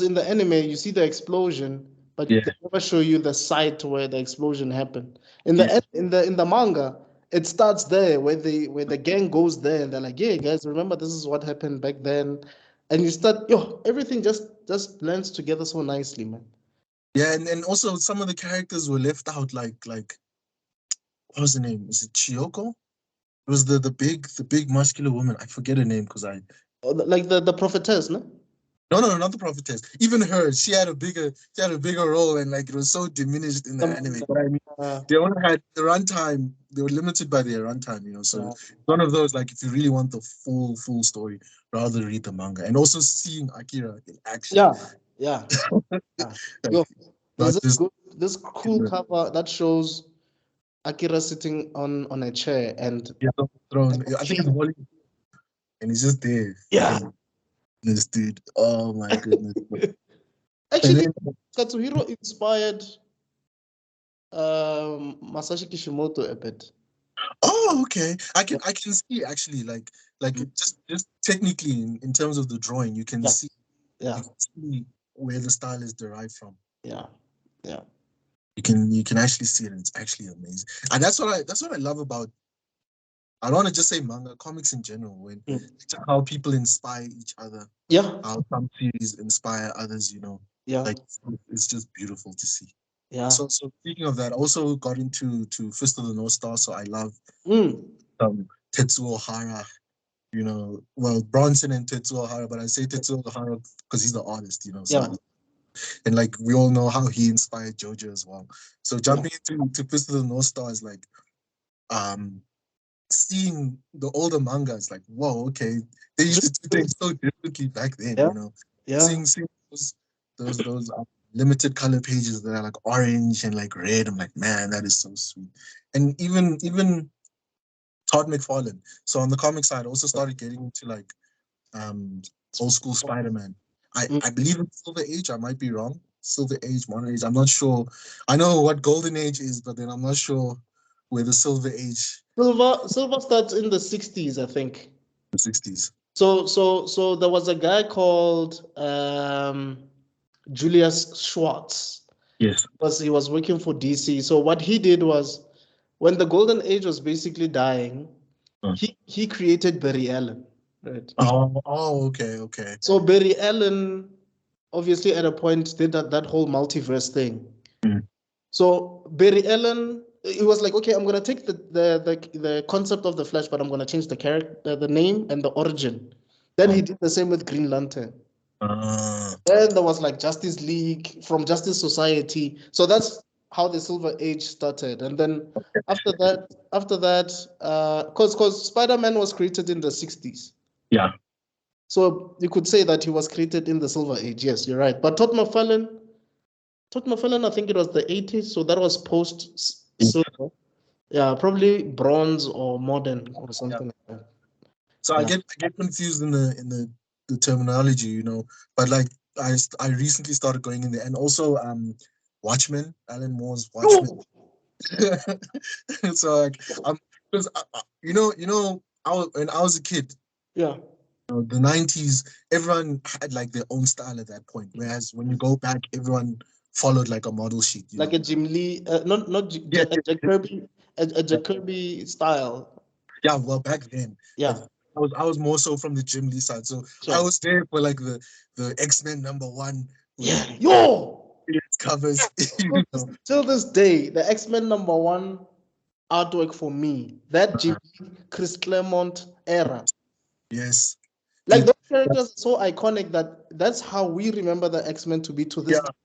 in the anime you see the explosion, but yeah, they never show you the site where the explosion happened. yeah, In the manga, it starts there where the gang goes there, and they're like, "Yeah, guys, remember this is what happened back then," and you start, everything just blends together so nicely, man. yeah, and also some of the characters were left out, like what was the name? Is it Chiyoko? It was the big muscular woman. I forget her name because I Like the prophetess, no? no, not the prophetess. Even her, she had a bigger role, and like it was so diminished in the The anime. manga. But I mean, they only had the runtime. They were limited by their runtime, So Yeah. it's one of those, like, if you really want the full story, rather read the manga, and also seeing Akira in action, Yeah, yeah, yeah. like Yo, there's not this just good, this cool in the, cover that shows Akira sitting on a chair and yeah, the throne. I think it's Wally, and he's just there, yeah. freaking this dude. Oh my goodness! And Actually, then Katsuhiro inspired Masashi Kishimoto a bit. oh, okay. I Yeah, can I can see actually, like mm, just technically in terms of the drawing, you can yeah, see yeah, you can see where the style is derived from. yeah, yeah. You can actually see it, and it's actually amazing. And that's what I love about, I don't want to just say manga, comics in general, when Mm. how people inspire each other, Yeah, how some series inspire others. yeah, Like it's just beautiful to see. yeah. So speaking of that, I also got into to Fist of the North Star, so I love Mm. Tetsuo Hara. Well, Bronson and Tetsuo Hara, but I say Tetsuo Hara because he's the artist. So Yeah, and like we all know how he inspired JoJo as well. So yeah. jumping into to Fist of the North Star is like um seeing the older mangas, like, whoa, okay, they used to do things so differently back then. Yeah, yeah. Seeing those limited color pages that are like orange and like red. I'm like, man, that is so sweet. And even Todd McFarlane. So on the comic side, I also started getting into like um old school Spider-Man. I Mm. I believe in Silver Age. I might be wrong. Silver Age, Modern Age. I'm not sure. I know what Golden Age is, but then I'm not sure where the Silver Age, Silver starts in the 60s, I think. the 60s. So there was a guy called Julius Schwartz. Yes. He was working for DC. So what he did was, when the golden age was basically dying, Uh, he created Barry Allen, right? okay, okay. So Barry Allen obviously at a point did that whole multiverse thing. Mm. So Barry Allen, he was like, okay, I'm gonna take the concept of the Flash, but I'm gonna change the character, the name, and the origin. Then he did the same with Green Lantern. Uh, Then there was like Justice League from Justice Society. So that's how the Silver Age started. And then after that, because Spider-Man was created in the 60s. yeah. So you could say that he was created in the Silver Age. Yes, you're right. But Todd McFarlane, I think it was the 80s. So that was post Silver. Yeah, probably bronze or modern or Yeah. something like that. So I Yeah. get confused in the terminology. But like I recently started going in there, and also Watchmen, Alan Moore's Watchmen. Yo! So like because when I was a kid, Yeah. the 90s, everyone had like their own style at that point. Whereas when you go back, everyone followed like a model sheet. Like a Jim Lee, not Yeah, A Jack Kirby, a Jack Kirby style. yeah. Well, back then, but Yeah, I was more so from the Jim Lee side. So I sure. was there for like the X-Men #1 with Yeah, yo. its covers. Till this, till this day, the X-Men #1 artwork for me, that Jim Lee, Chris Claremont era. Yes, Like dude. those characters are so iconic that that's how we remember the X-Men to be to this Yeah, day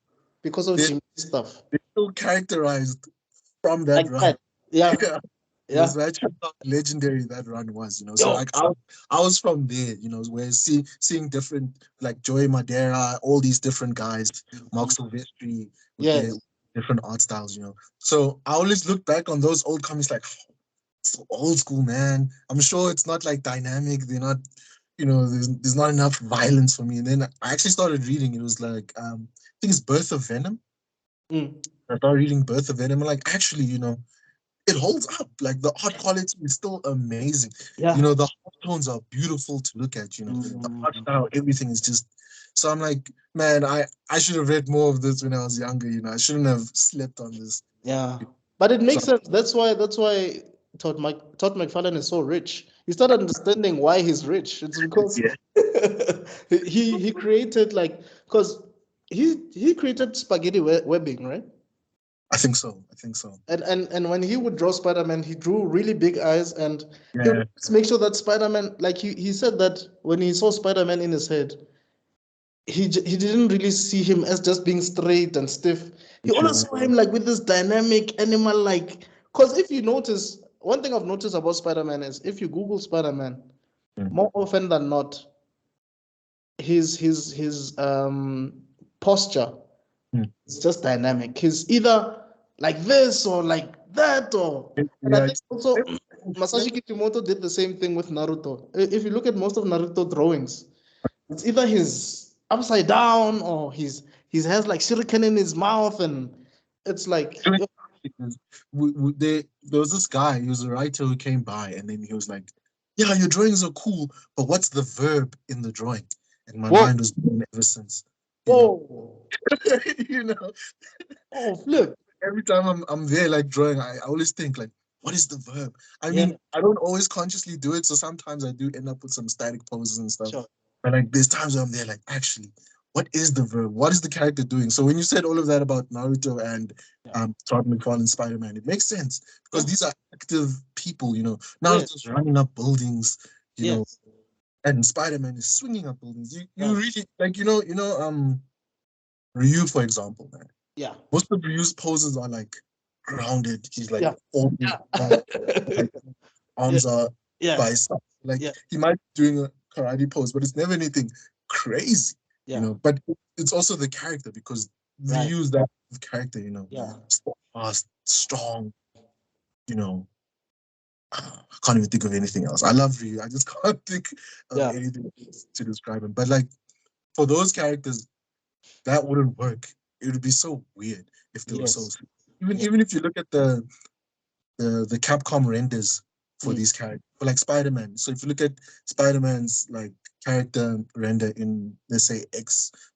because of they Jim Lee stuff. they still characterized from that Like run. that. Yeah, Yeah. It yeah. was actually how legendary that run was. So Yo. like I was from there, where seeing different, like Joey Madera, all these different guys, Mark Silvestri with their Yes. different art styles. So I always look back on those old comics like, so old school, man. I'm sure it's not like dynamic. They're not, you know, there's not enough violence for me. And then I actually started reading. It was like I think it's Birth of Venom. Mm. I started reading Birth of Venom. I'm like, actually, you know, it holds up. Like the art quality is still amazing. You Yeah. know, the tones are beautiful to look at. You know, the art style, everything is just. So I'm like, man, I should have read more of this when I was younger. You know, I shouldn't have slept on this. Yeah. But it So makes sense. That's why Todd McFarlane is so rich. You start understanding why he's rich. It's because yeah, he created like because he created spaghetti webbing, right? I think so. I think so. And when he would draw Spider-Man, he drew really big eyes, and he would Yeah, just make sure that Spider-Man, like he said that when he saw Spider-Man in his head, he didn't really see him as just being straight and stiff. He always true. saw him like with this dynamic animal like. Because if you notice, one thing I've noticed about Spider-Man is if you Google Spider-Man, Mm. more often than not, his posture Mm. is just dynamic. He's either like this or like that, or and I Yeah, think also Masashi Kishimoto did the same thing with Naruto. If you look at most of Naruto drawings, it's either he's upside down or he has like shuriken in his mouth, and it's like because there was this guy, he was a writer who came by and then he was like, yeah, your drawings are cool, but what's the verb in the drawing? And my whoa, mind was blown ever since, you know. whoa, You know, oh flip, every time I'm there like drawing, I always think like, what is the verb? I yeah, mean, I don't always consciously do it, so sometimes I do end up with some static poses and stuff. sure, But like there's times where I'm there like, actually, what is the verb? What is the character doing? So when you said all of that about Naruto and yeah, Todd McFarlane Spider-Man, it makes sense because yeah, these are active people, you know. yeah, Naruto's running up buildings, you know, yes, and Spider-Man is swinging up buildings. You right, really like, Ryu, for example, man. yeah, Most of Ryu's poses are like grounded. He's like yeah, all yeah, like yeah, arms are yeah, by his side. Like yeah, he might be doing a karate pose, but it's never anything crazy, you yeah, know. But it's also the character because right, Ryu's that character, you know, yeah, fast, strong, you know. I can't even think of anything else. I love Ryu. I just can't think of yeah, anything else to describe him. But like for those characters, that wouldn't work. It would be so weird if they were so. yes, Even yeah, even if you look at the Capcom renders for mm, these characters, for like Spider-Man. So if you look at Spider-Man's like character render in, let's say,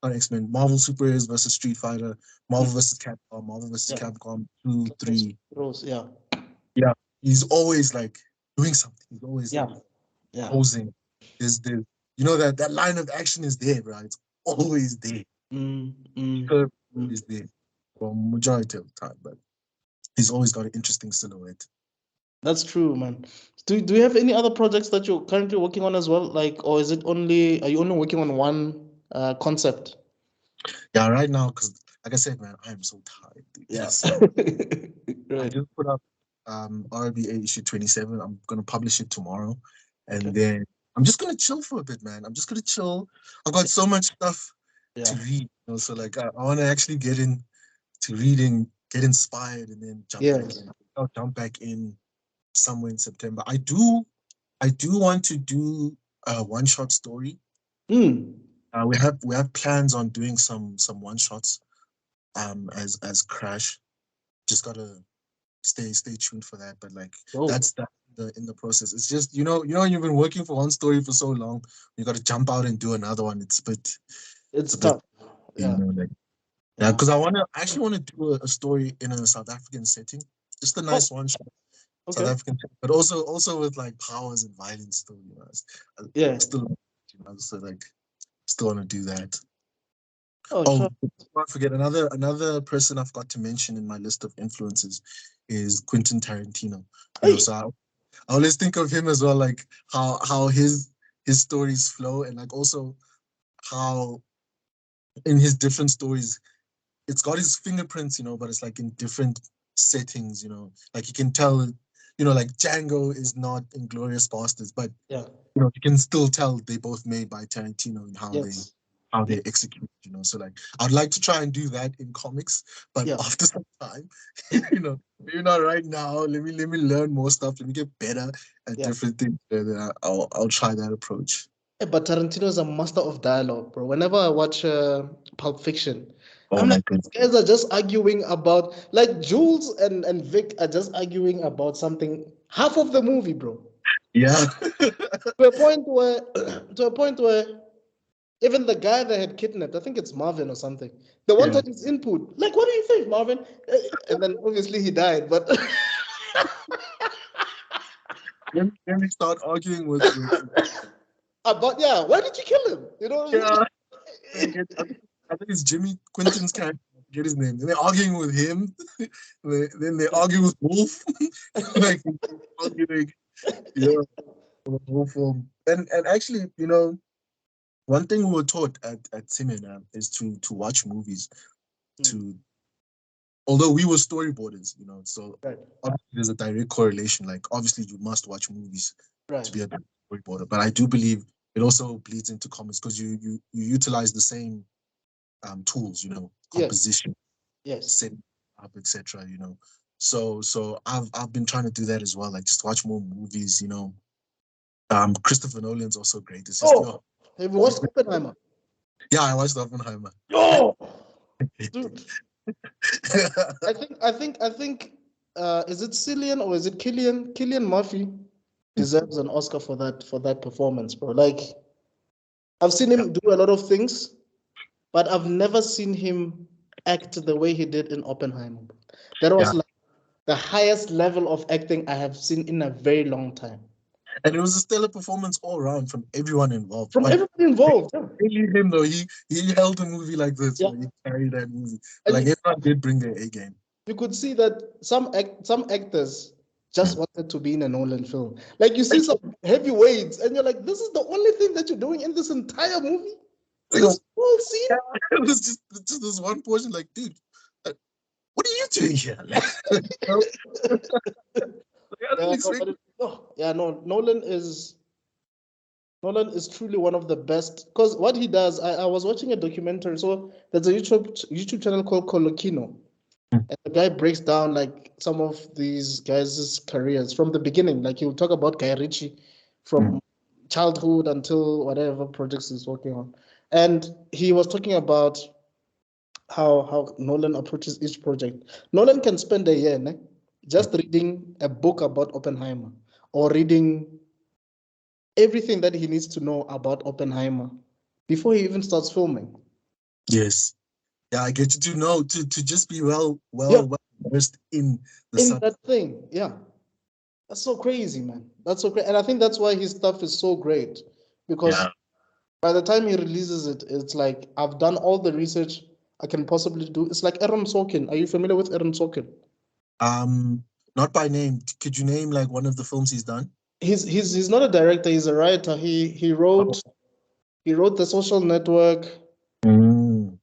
not X-Men, Marvel Superheroes versus Street Fighter, mm, Marvel versus Capcom, Marvel versus yeah, Capcom 2, Rose, 3. Rose, yeah, Yeah, he's always like doing something. He's always yeah, like yeah, posing. There's you know that line of action is there, right? It's always there. mm, mm, Curve mm. is there for majority of the time, but he's always got an interesting silhouette. That's true, man. Do you have any other projects that you're currently working on as well? Like, or is it only are you only working on one concept? Yeah, right now, because like I said, man, I am so tired, dude. Yeah. So I Right. just put up RRBA issue 27. I'm gonna publish it tomorrow, Okay. and then I'm just gonna chill for a bit, man. I'm just gonna chill. I've got so much stuff to Yeah. read, you know. So like, I want to actually get in to reading, get inspired, and then jump back Yes. in. I'll jump back in somewhere in September. I do want to do a one shot story. Mm. We have plans on doing some one shots as Crash. Just gotta stay tuned for that. But like Dope. that's that in the process. It's just when you've been working for one story for so long, you got to jump out and do another one. It's It's a bit tough. you Yeah. know like yeah, Yeah. because I actually want to do a story in a South African setting, just a Oh, nice one shot South okay. African, but also with like powers and violence still. Yeah. Still so like still want to do that. Oh, Oh, sure. before I forget, another person I've got to mention in my list of influences is Quentin Tarantino. Hey. So I always think of him as well, like how his stories flow, and like also how in his different stories it's got his fingerprints, but it's like in different settings, like you can tell, like Django is not Inglorious Bastards, but Yeah. you can still tell they both made by Tarantino and how they Yes. how they execute, So like I'd like to try and do that in comics, but Yeah. after some time, maybe not right now. Let me learn more stuff. Let me get better at Yeah. different things, and then I'll try that approach. But Tarantino is a master of dialogue, bro. Whenever I watch Pulp Fiction, Oh I'm my like, goodness. these guys are just arguing about, like, Jules and Vic are just arguing about something half of the movie, bro. Yeah. To a point where, to a point where even the guy that had kidnapped, I think it's Marvin or something, they Yeah. wanted his input. Like, what do you think, Marvin? And then obviously he died, but Then we start arguing with about, yeah, why did you kill him? You know, yeah. I think it's Jimmy Quinton's character. I forget his name. And they're arguing with him. Then they argue with Wolf. Like arguing, yeah, the whole film. And actually, one thing we were taught at seminar is to watch movies. To Although we were storyboarders, so right, obviously there's a direct correlation. Like obviously you must watch movies to right, be a storyboarder. But I do believe it also bleeds into comics because you utilize the same tools, yes, composition, yes. setting up, etc. So I've been trying to do that as well, like just watch more movies. Christopher Nolan's also great. It's just Oh, have you watched Oppenheimer? yeah, I watched Oppenheimer. Oh, dude. I think is it Cillian or is it Killian? Killian Murphy deserves an Oscar for that performance, bro. Like, I've seen him do a lot of things, but I've never seen him act the way he did in Oppenheimer. That Yeah, was like the highest level of acting I have seen in a very long time. and it was a stellar performance all around from everyone involved. From But everybody involved. Yeah. mainly him though, he held a movie like this, Yeah. he carried that movie. And Like everyone did bring their A game. you could see that some actors just wanted to be in a Nolan film. Like, you see some heavyweights, and you're like, this is the only thing that you're doing in this entire movie. Like, oh, This whole scene. yeah, it was just this one portion. Like, dude, what are you doing here? Like, I didn't Yeah, no, expect. no. Nolan is truly one of the best, because what he does, I was watching a documentary. So there's a YouTube channel called Colokino, and the guy breaks down like some of these guys' careers from the beginning. Like, he'll talk about Guy Ritchie from childhood until whatever projects he's working on. And he was talking about how Nolan approaches each project. Nolan can spend a year just reading a book about Oppenheimer, or reading everything that he needs to know about Oppenheimer before he even starts filming. Yes, yeah, I get you to know to just be Yeah, well versed in the in sub. that thing. Yeah. That's so crazy, man. That's so great. And I think that's why his stuff is so great. Because Yeah. by the time he releases it, it's like, I've done all the research I can possibly do. It's like Aaron Sorkin. Are you familiar with Aaron Sorkin? Not by name. Could you name like one of the films he's done? He's not a director, he's a writer. He wrote The Social Network. Mm.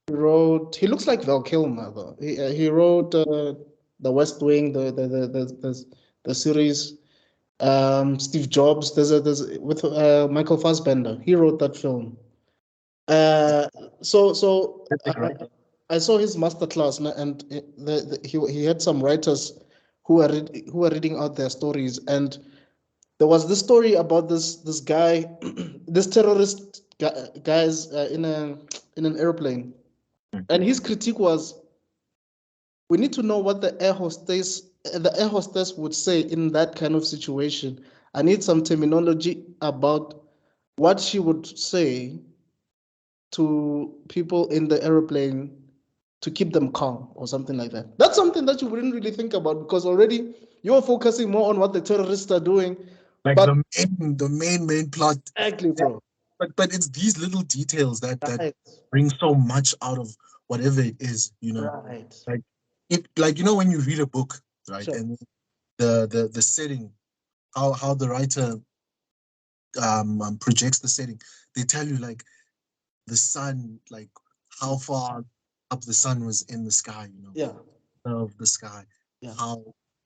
He looks like Val Kilmer though. He wrote The West Wing, the series. Steve Jobs. There's with Michael Fassbender. He wrote that film. Uh, so That's a great. I saw his masterclass, and he had some writers who were reading out their stories, and there was this story about this guy, this terrorist guys in an airplane, and his critique was, we need to know what the air hostess would say in that kind of situation. I need some terminology about what she would say to people in the airplane to keep them calm or something like that. That's something that you wouldn't really think about, because already you're focusing more on what the terrorists are doing. Like But the main plot. exactly, bro. But it's these little details that Right, bring so much out of whatever it is. right. Like when you read a book, right? Sure. And the setting, how the writer projects the setting. They tell you like the sun, like how far up the sun was in the sky, Yeah, of the sky, yeah, how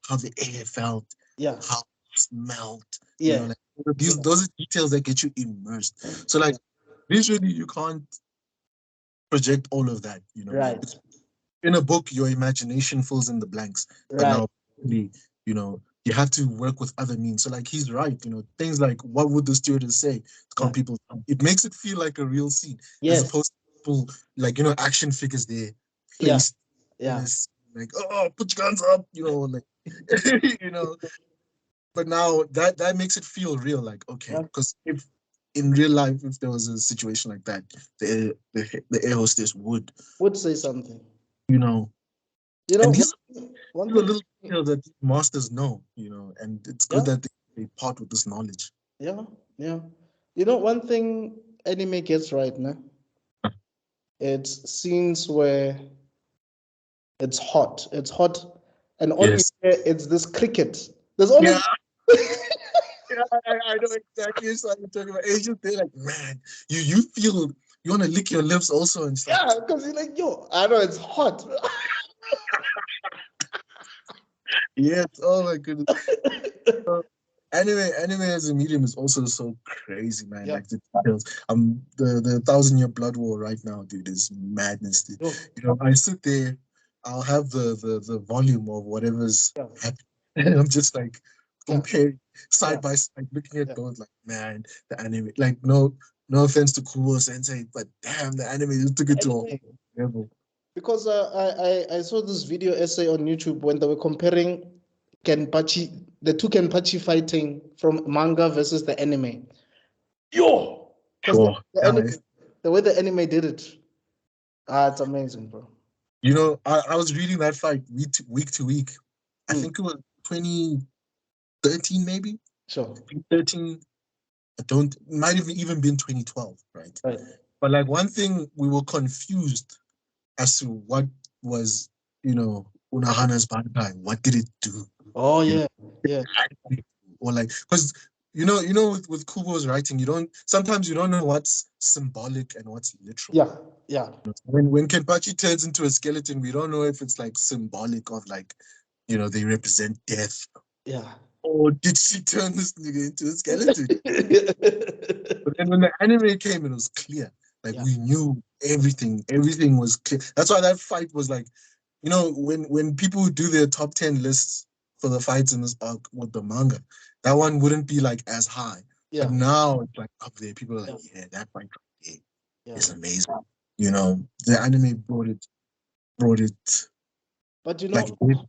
the air felt, yeah, how it smelled, yeah, like these yeah, those are details that get you immersed. So like yeah. visually you can't project all of that. You know, Right. in a book, your imagination fills in the blanks, but Right. now, you know, you have to work with other means. So, like, he's right. You know, things like what would the stewardess say to calm Yeah. people down? It makes it feel like a real scene, as Yes. opposed to people like, you know, action figures there Yeah. placed in Yeah. this, like, oh, put your guns up, you know, like, you know. But now that makes it feel real. Like, okay, Yeah. because if in real life, if there was a situation like that, the air hostess would, Would say something. you know. You And know, one these are thing. little details that masters know, you know, and it's good Yeah. that they part with this knowledge. Yeah. Yeah. You know, one thing anime gets right now. It's scenes where it's hot. It's hot, and all you Yes. hear is this cricket. There's Yeah, always yeah, I know exactly what you're talking about. It's just they're like, man, you feel you want to lick your lips also and stuff. yeah, because you're like, yo, I know it's hot. Yes. Oh my goodness. Anime as a medium is also so crazy, man. Yeah. Like the details. The 1,000 Year Blood War right now, dude, is madness, dude. Yo, You know, I sit there, I'll have the volume of whatever's yeah. happening, and I'm just like Yeah. comparing Yeah. side by side, looking at Yeah. both, like, man, the anime. Like, no offense to Kubo Sensei, but damn, the anime just took it to a whole Anyway, level. because I saw this video essay on YouTube when they were comparing Kenpachi, the two Kenpachi fighting from manga versus the anime. Yo, because Sure. the Yeah, anime, the way the anime did it, it's amazing, bro. you know, I was reading that fight week to week. I Mm, think it was 2013, maybe sure. 2013. I don't, it might have even been 2012, right? Right. But like one thing, we were confused as to what was, you know, Unahana's bad guy. What did it do? Oh You know, yeah, yeah, or like, because with Kubo's writing, sometimes you don't know what's symbolic and what's literal. yeah, yeah, When Kenpachi turns into a skeleton, we don't know if it's like symbolic of like, you know, they represent death, yeah. or did she turn this nigga into a skeleton? But then when the anime came, it was clear. Like Yeah, we knew everything. Everything was clear. That's why that fight was like, you know, when people do their top 10 lists for the fights in this arc with the manga, that one wouldn't be like as high. But yeah, now it's like up there. People are yeah, like, yeah, that fight right there yeah. is amazing. You know, the anime brought it But you like know,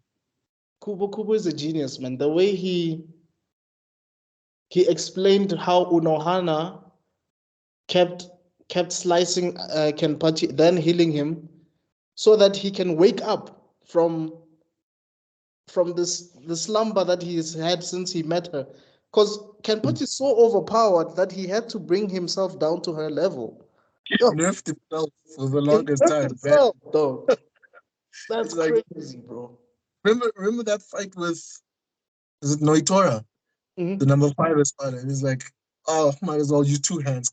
Kubo is a genius, man. The way he explained how Unohana kept kept slicing Kenpachi, then healing him, so that he can wake up from this the slumber that he's had since he met her. Because Kenpachi is so overpowered that he had to bring himself down to her level. Yo, nerfed himself for the he longest hurt time. Man. himself, though. That's It's like crazy, bro. remember that fight with, is it Noitora? The Mhm. number 5 is Espada. And he's like, oh, might as well use 2 hands.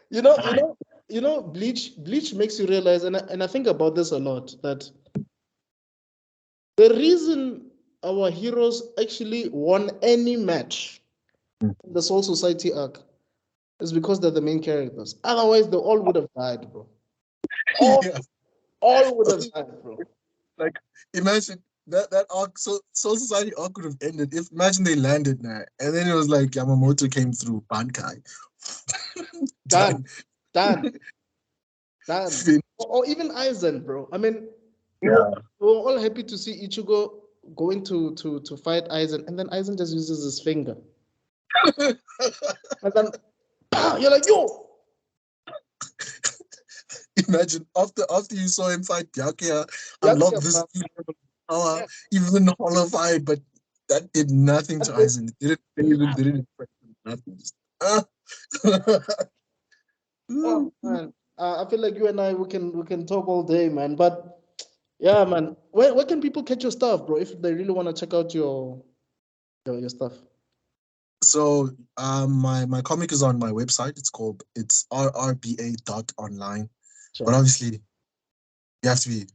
you know, you know, Bleach makes you realize, and I think about this a lot, that the reason our heroes actually won any match in the Soul Society arc is because they're the main characters. Otherwise, they all would have died, bro. All, Yeah. all would have died, bro. Like, imagine that arc, Soul Society arc could have ended if, imagine they landed now. And then it was like Yamamoto came through, Bankai. Done, Done. done, done. Fin- Or even Aizen, bro. I mean, Yeah. we were all happy to see Ichigo going to fight Aizen, and then Aizen just uses his finger. And then you're like, yo, Imagine after you saw him fight Byakuya, unlock Yakuya, this bro. new level of power, Yeah, even holofied, but that did nothing to that did Aizen. It didn't save him, didn't impress him, nothing. Just, ah. oh man. I feel like you and I we can talk all day, man. But yeah, man. Where can people catch your stuff, bro? If they really want to check out your stuff. So my comic is on my website. It's rrba.online. But Sure. obviously you have to be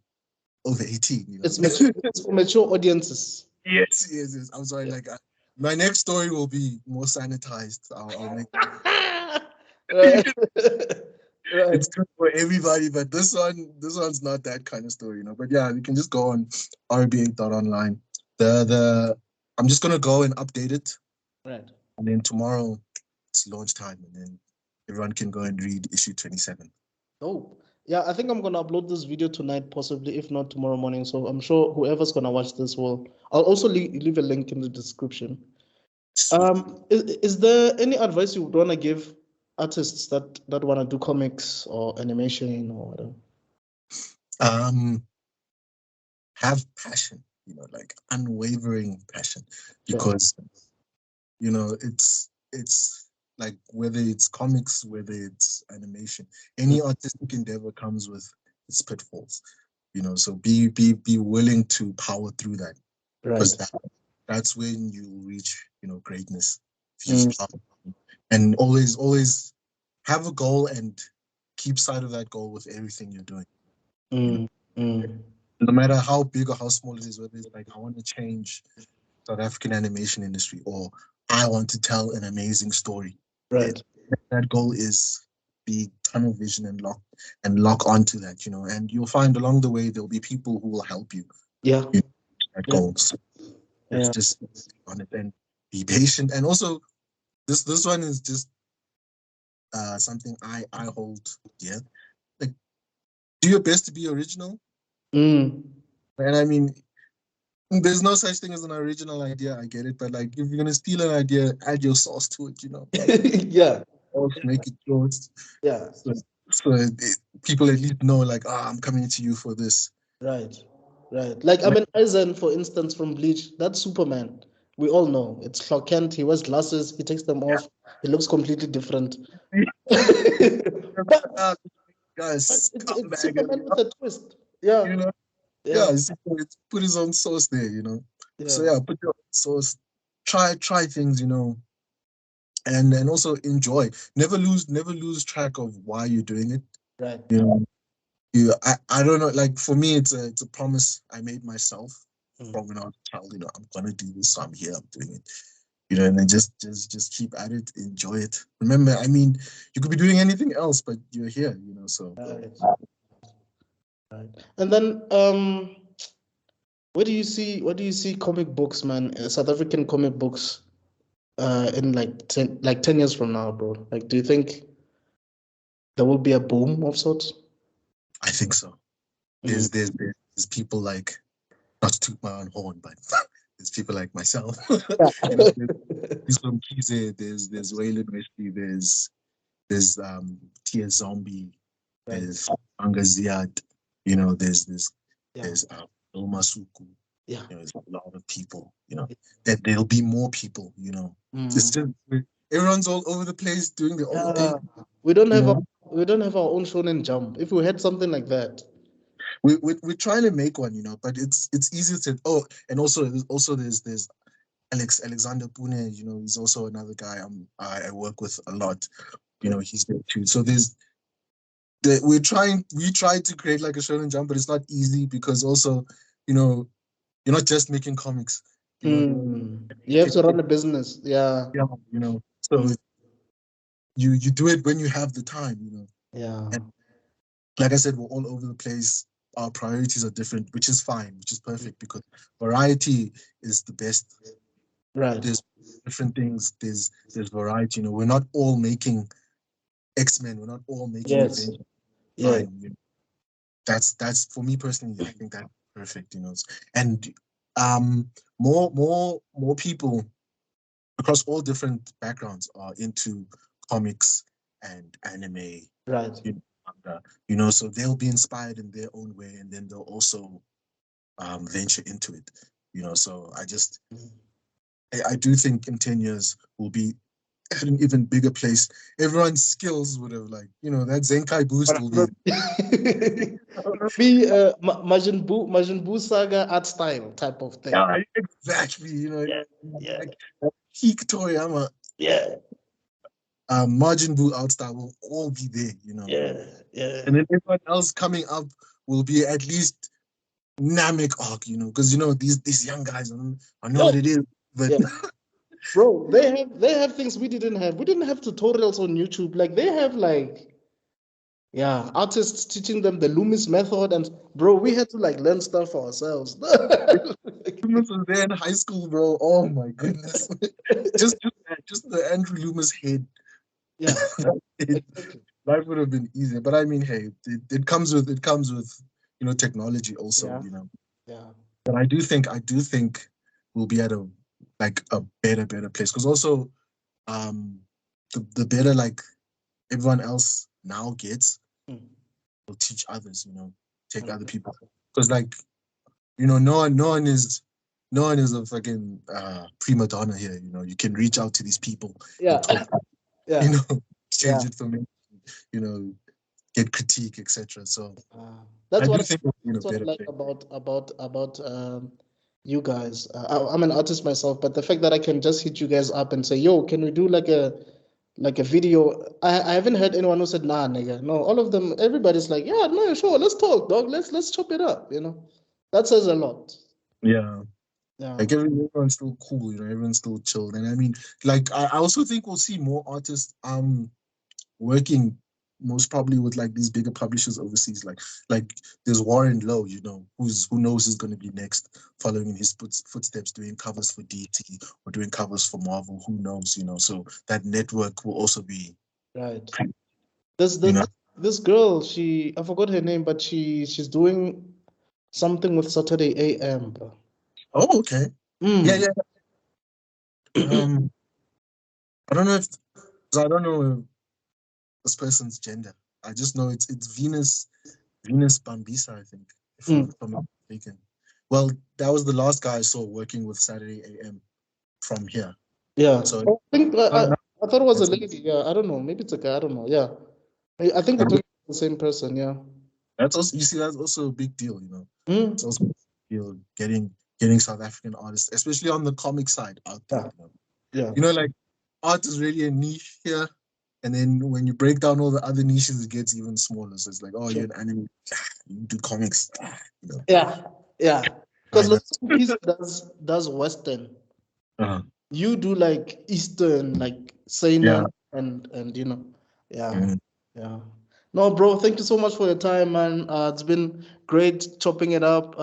over 18, you know. It's for mature audiences. Yes. I'm sorry, Yeah. like my next story will be more sanitized. I'll make Right. Right. It's good for everybody, but this one's not that kind of story, But yeah, you can just go on RRBA.online. The I'm just gonna go and update it, Right. and then tomorrow it's launch time, and then everyone can go and read issue 27. Oh, yeah, I think I'm gonna upload this video tonight, possibly, if not tomorrow morning. So I'm sure whoever's gonna watch this will. I'll also leave a link in the description. Sweet. Is there any advice you would want to give artists that want to do comics or animation or whatever? Have passion, like unwavering passion, Sure. because it's like whether it's comics, whether it's animation, any artistic endeavor comes with its pitfalls, so be willing to power through that, because Right. that's when you reach greatness. If you Mm, just power, and always have a goal and keep sight of that goal with everything you're doing, mm, mm. no matter how big or how small it is, whether it's like, I want to change South African animation industry, or I want to tell an amazing story. Right. That goal is be tunnel vision and lock onto that, and you'll find along the way there'll be people who will help you, Yeah. that Yeah. goal. So Yeah. just on it and be patient. And also this one is just something I hold dear. Like, do your best to be original. Mm. And I mean, there's no such thing as an original idea. I get it, but like, if you're gonna steal an idea, add your sauce to it. Like, Yeah. make it yours. Yeah. So people at least know, like, I'm coming to you for this. Right. Right. Like, I mean, Eisen, for instance, from Bleach, that's Superman. We all know it's Clark Kent. He wears glasses. He takes them off. He looks completely different. But Guys, come it's back. Superman with a twist. Yeah. You know, Yeah. yeah, it's put his own sauce there. So Yeah. yeah, put your own sauce. Try things. And also enjoy. Never lose track of why you're doing it. Right. You know, I don't know. Like, for me, it's a promise I made myself from when I was a child. I'm gonna do this, so I'm here. I'm doing it. And then just keep at it. Enjoy it. Remember, I mean, you could be doing anything else, but you're here. So. Right. Right. And then where do you see comic books, man? South African comic books in like 10 years from now, bro? Like, do you think there will be a boom of sorts? I think so. There's people like, not to toot my own horn, but there's people like myself. There's from Kize, there's Waylon Wesley, there's Tia Zombie, Right. there's Manga Ziad, there's Yeah. there's Ilma Suku. Yeah. There's a lot of people, that there'll be more people, It's just everyone's all over the place doing their own thing. We don't have our own Shonen Jump. If we had something like that. We're trying to make one, but it's easy to. And also there's Alexander Pune, he's also another guy I work with a lot. He's there too. So we try to create like a Shonen Jump, but it's not easy because also, you're not just making comics. You have to run a business. Yeah. Yeah, so you do it when you have the time, Yeah. And like I said, we're all over the place. Our priorities are different, which is fine, which is perfect, because variety is the best. Right. There's different things. There's variety. We're not all making X-Men. We're not all making Avengers. Yeah. Fine. That's for me personally. I think that's perfect. And more people across all different backgrounds are into comics and anime. Right. Manga, so they'll be inspired in their own way, and then they'll also venture into it. So I do think in 10 years we'll be at an even bigger place. Everyone's skills would have, like, that Zenkai boost will be Majin Buu Saga art style type of thing. Yeah, exactly. Yeah. Like peak Toriyama. Yeah. Majin Buu art style will all be there. Yeah. And then everyone else coming up will be at least Namek arc, because these young guys, I know what it is, but Bro, they have things we didn't have. We didn't have tutorials on YouTube. Like they have like artists teaching them the Loomis method, and bro, we had to like learn stuff for ourselves. Loomis was there in high school, bro. Oh my goodness. just the Andrew Loomis head. Yeah, It- exactly. life would have been easier. But I mean, hey, it comes with technology also, Yeah, yeah, But I do think we'll be at a better place. Because also the better like everyone else now gets, Mm, will teach others, take other 100%. people. Because like, no one is a fucking prima donna here, You can reach out to these people and Yeah, talk, you yeah, know, exchange yeah. information, you know, get critique, etc. So That's I do what think we'll be in a that's what I better like place. about you guys. I'm an artist myself, but the fact that I can just hit you guys up and say, "Yo, can we do like a video?" I haven't heard anyone who said, "Nah, nigga." No, all of them, everybody's like, "Yeah, no, sure, let's talk, dog. Let's chop it up." That says a lot. Yeah. Yeah, Like everyone's still cool, everyone's still chilled. And I mean, like I also think we'll see more artists working most probably with like these bigger publishers overseas. Like there's Warren Lowe, who knows is gonna be next, following in his footsteps, doing covers for DC or doing covers for Marvel, who knows, So that network will also be right. This you this know. this this girl, I forgot her name, but she's doing something with Saturday AM, bro. Oh, okay. Yeah, Mm. yeah. Um I don't know if 'cause I don't know this person's gender. I just know it's Venus Bambisa, I think, Mm. if I'm not mistaken. Well, that was the last guy I saw working with Saturday AM from here. Yeah. So I think no, no, I thought it was a that's lady. Yeah, I don't know. Maybe it's a guy. I don't know. Yeah. I think we're talking about the same person. Yeah. that's also, that's also a big deal. It's Mm. also a big deal getting South African artists, especially on the comic side, out there. Yeah. Yeah. Like art is really a niche here. And then when you break down all the other niches, it gets even smaller. So it's like, oh, Sure. you're an anime, you do comics, Yeah. Yeah. I Because know. Lotso does Western. Uh-huh. You do like Eastern, like Yeah. Seinen, and yeah. Mm. Yeah. No, bro, thank you so much for your time, man. It's been great chopping it up.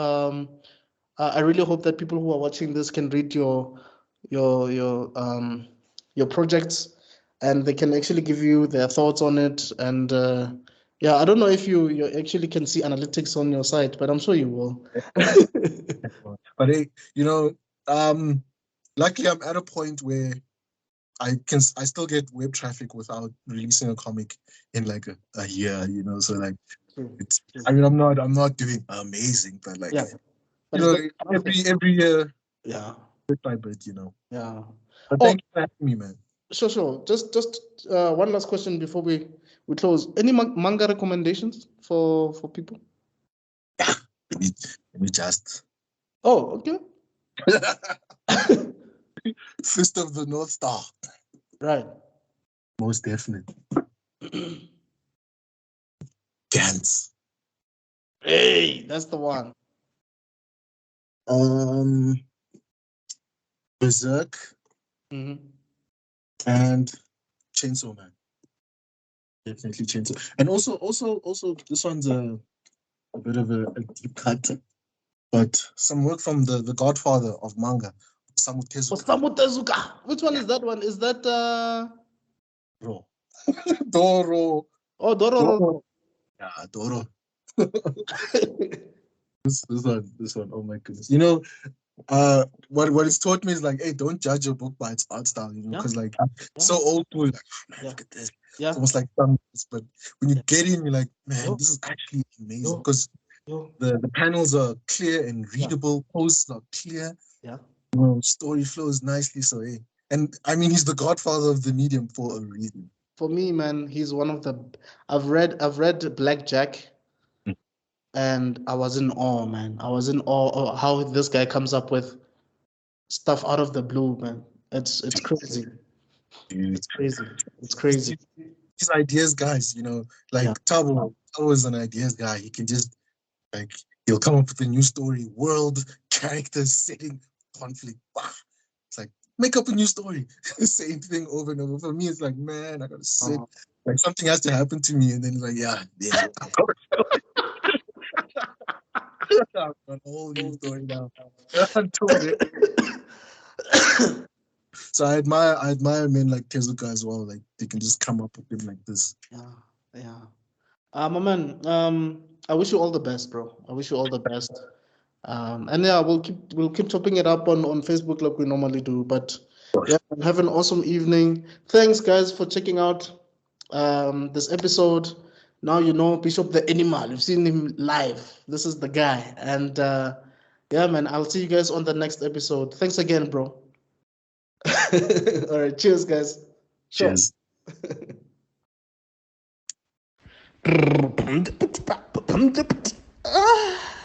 I really hope that people who are watching this can read your your um your projects, and they can actually give you their thoughts on it. And yeah, I don't know if you actually can see analytics on your site, but I'm sure you will. But hey, luckily I'm at a point where I still get web traffic without releasing a comic in like a year, So like True, it's true. I mean I'm not doing amazing, but like Yeah, but it's better than nothing. every year Yeah, bit by bit, yeah. But Oh, thank you for having me, man. sure. Just one last question before we close. Any manga recommendations for people? Let me just Oh, okay. Fist of the North Star. Right. Most definitely. Gantz. Hey, that's the one. Berserk Mm-hmm. and Chainsaw Man. Definitely Chainsaw. And also this one's a bit of a deep cut, but some work from the godfather of manga, Osamu Tezuka. Osamu Tezuka. Which one is that one? Is that Bro. Doro. oh, Dororo? Doro. Yeah, Doro. This one, oh my goodness. What it's taught me is like, hey, don't judge a book by its art style, Yeah, because like yeah, so old school, like, man, yeah, look at this. It's yeah. almost like some, but when you Yeah. get in, you're like, man, Yo, this is actually amazing yo, because yo. the panels are clear and Yeah, readable, posts are clear, yeah. story flows nicely. So hey, and I mean, he's the godfather of the medium for a reason. For me, man, he's one of the. I've read Black Jack, Mm. and I was in awe, man. I was in awe of how this guy comes up with stuff out of the blue, man. It's crazy. Dude, It's crazy. It's these, crazy. these ideas guys, Yeah. like Tabo is an ideas guy. He can just like he'll come up with a new story, world, characters, setting, conflict. Wow. It's like make up a new story. The same thing over and over. For me, it's like, man, I gotta sit. Like something has to happen to me, and then it's like, yeah, I've got a whole new story now. So I admire men like Tezuka as well. Like they can just come up with them like this. Yeah. My man, I wish you all the best, bro. I wish you all the best. And yeah, we'll keep chopping it up on Facebook like we normally do. But yeah, have an awesome evening. Thanks, guys, for checking out this episode. Now you know Bishop the Animal. You've seen him live. This is the guy. And yeah, man, I'll see you guys on the next episode. Thanks again, bro. All right, cheers, guys. Cheers. Ah.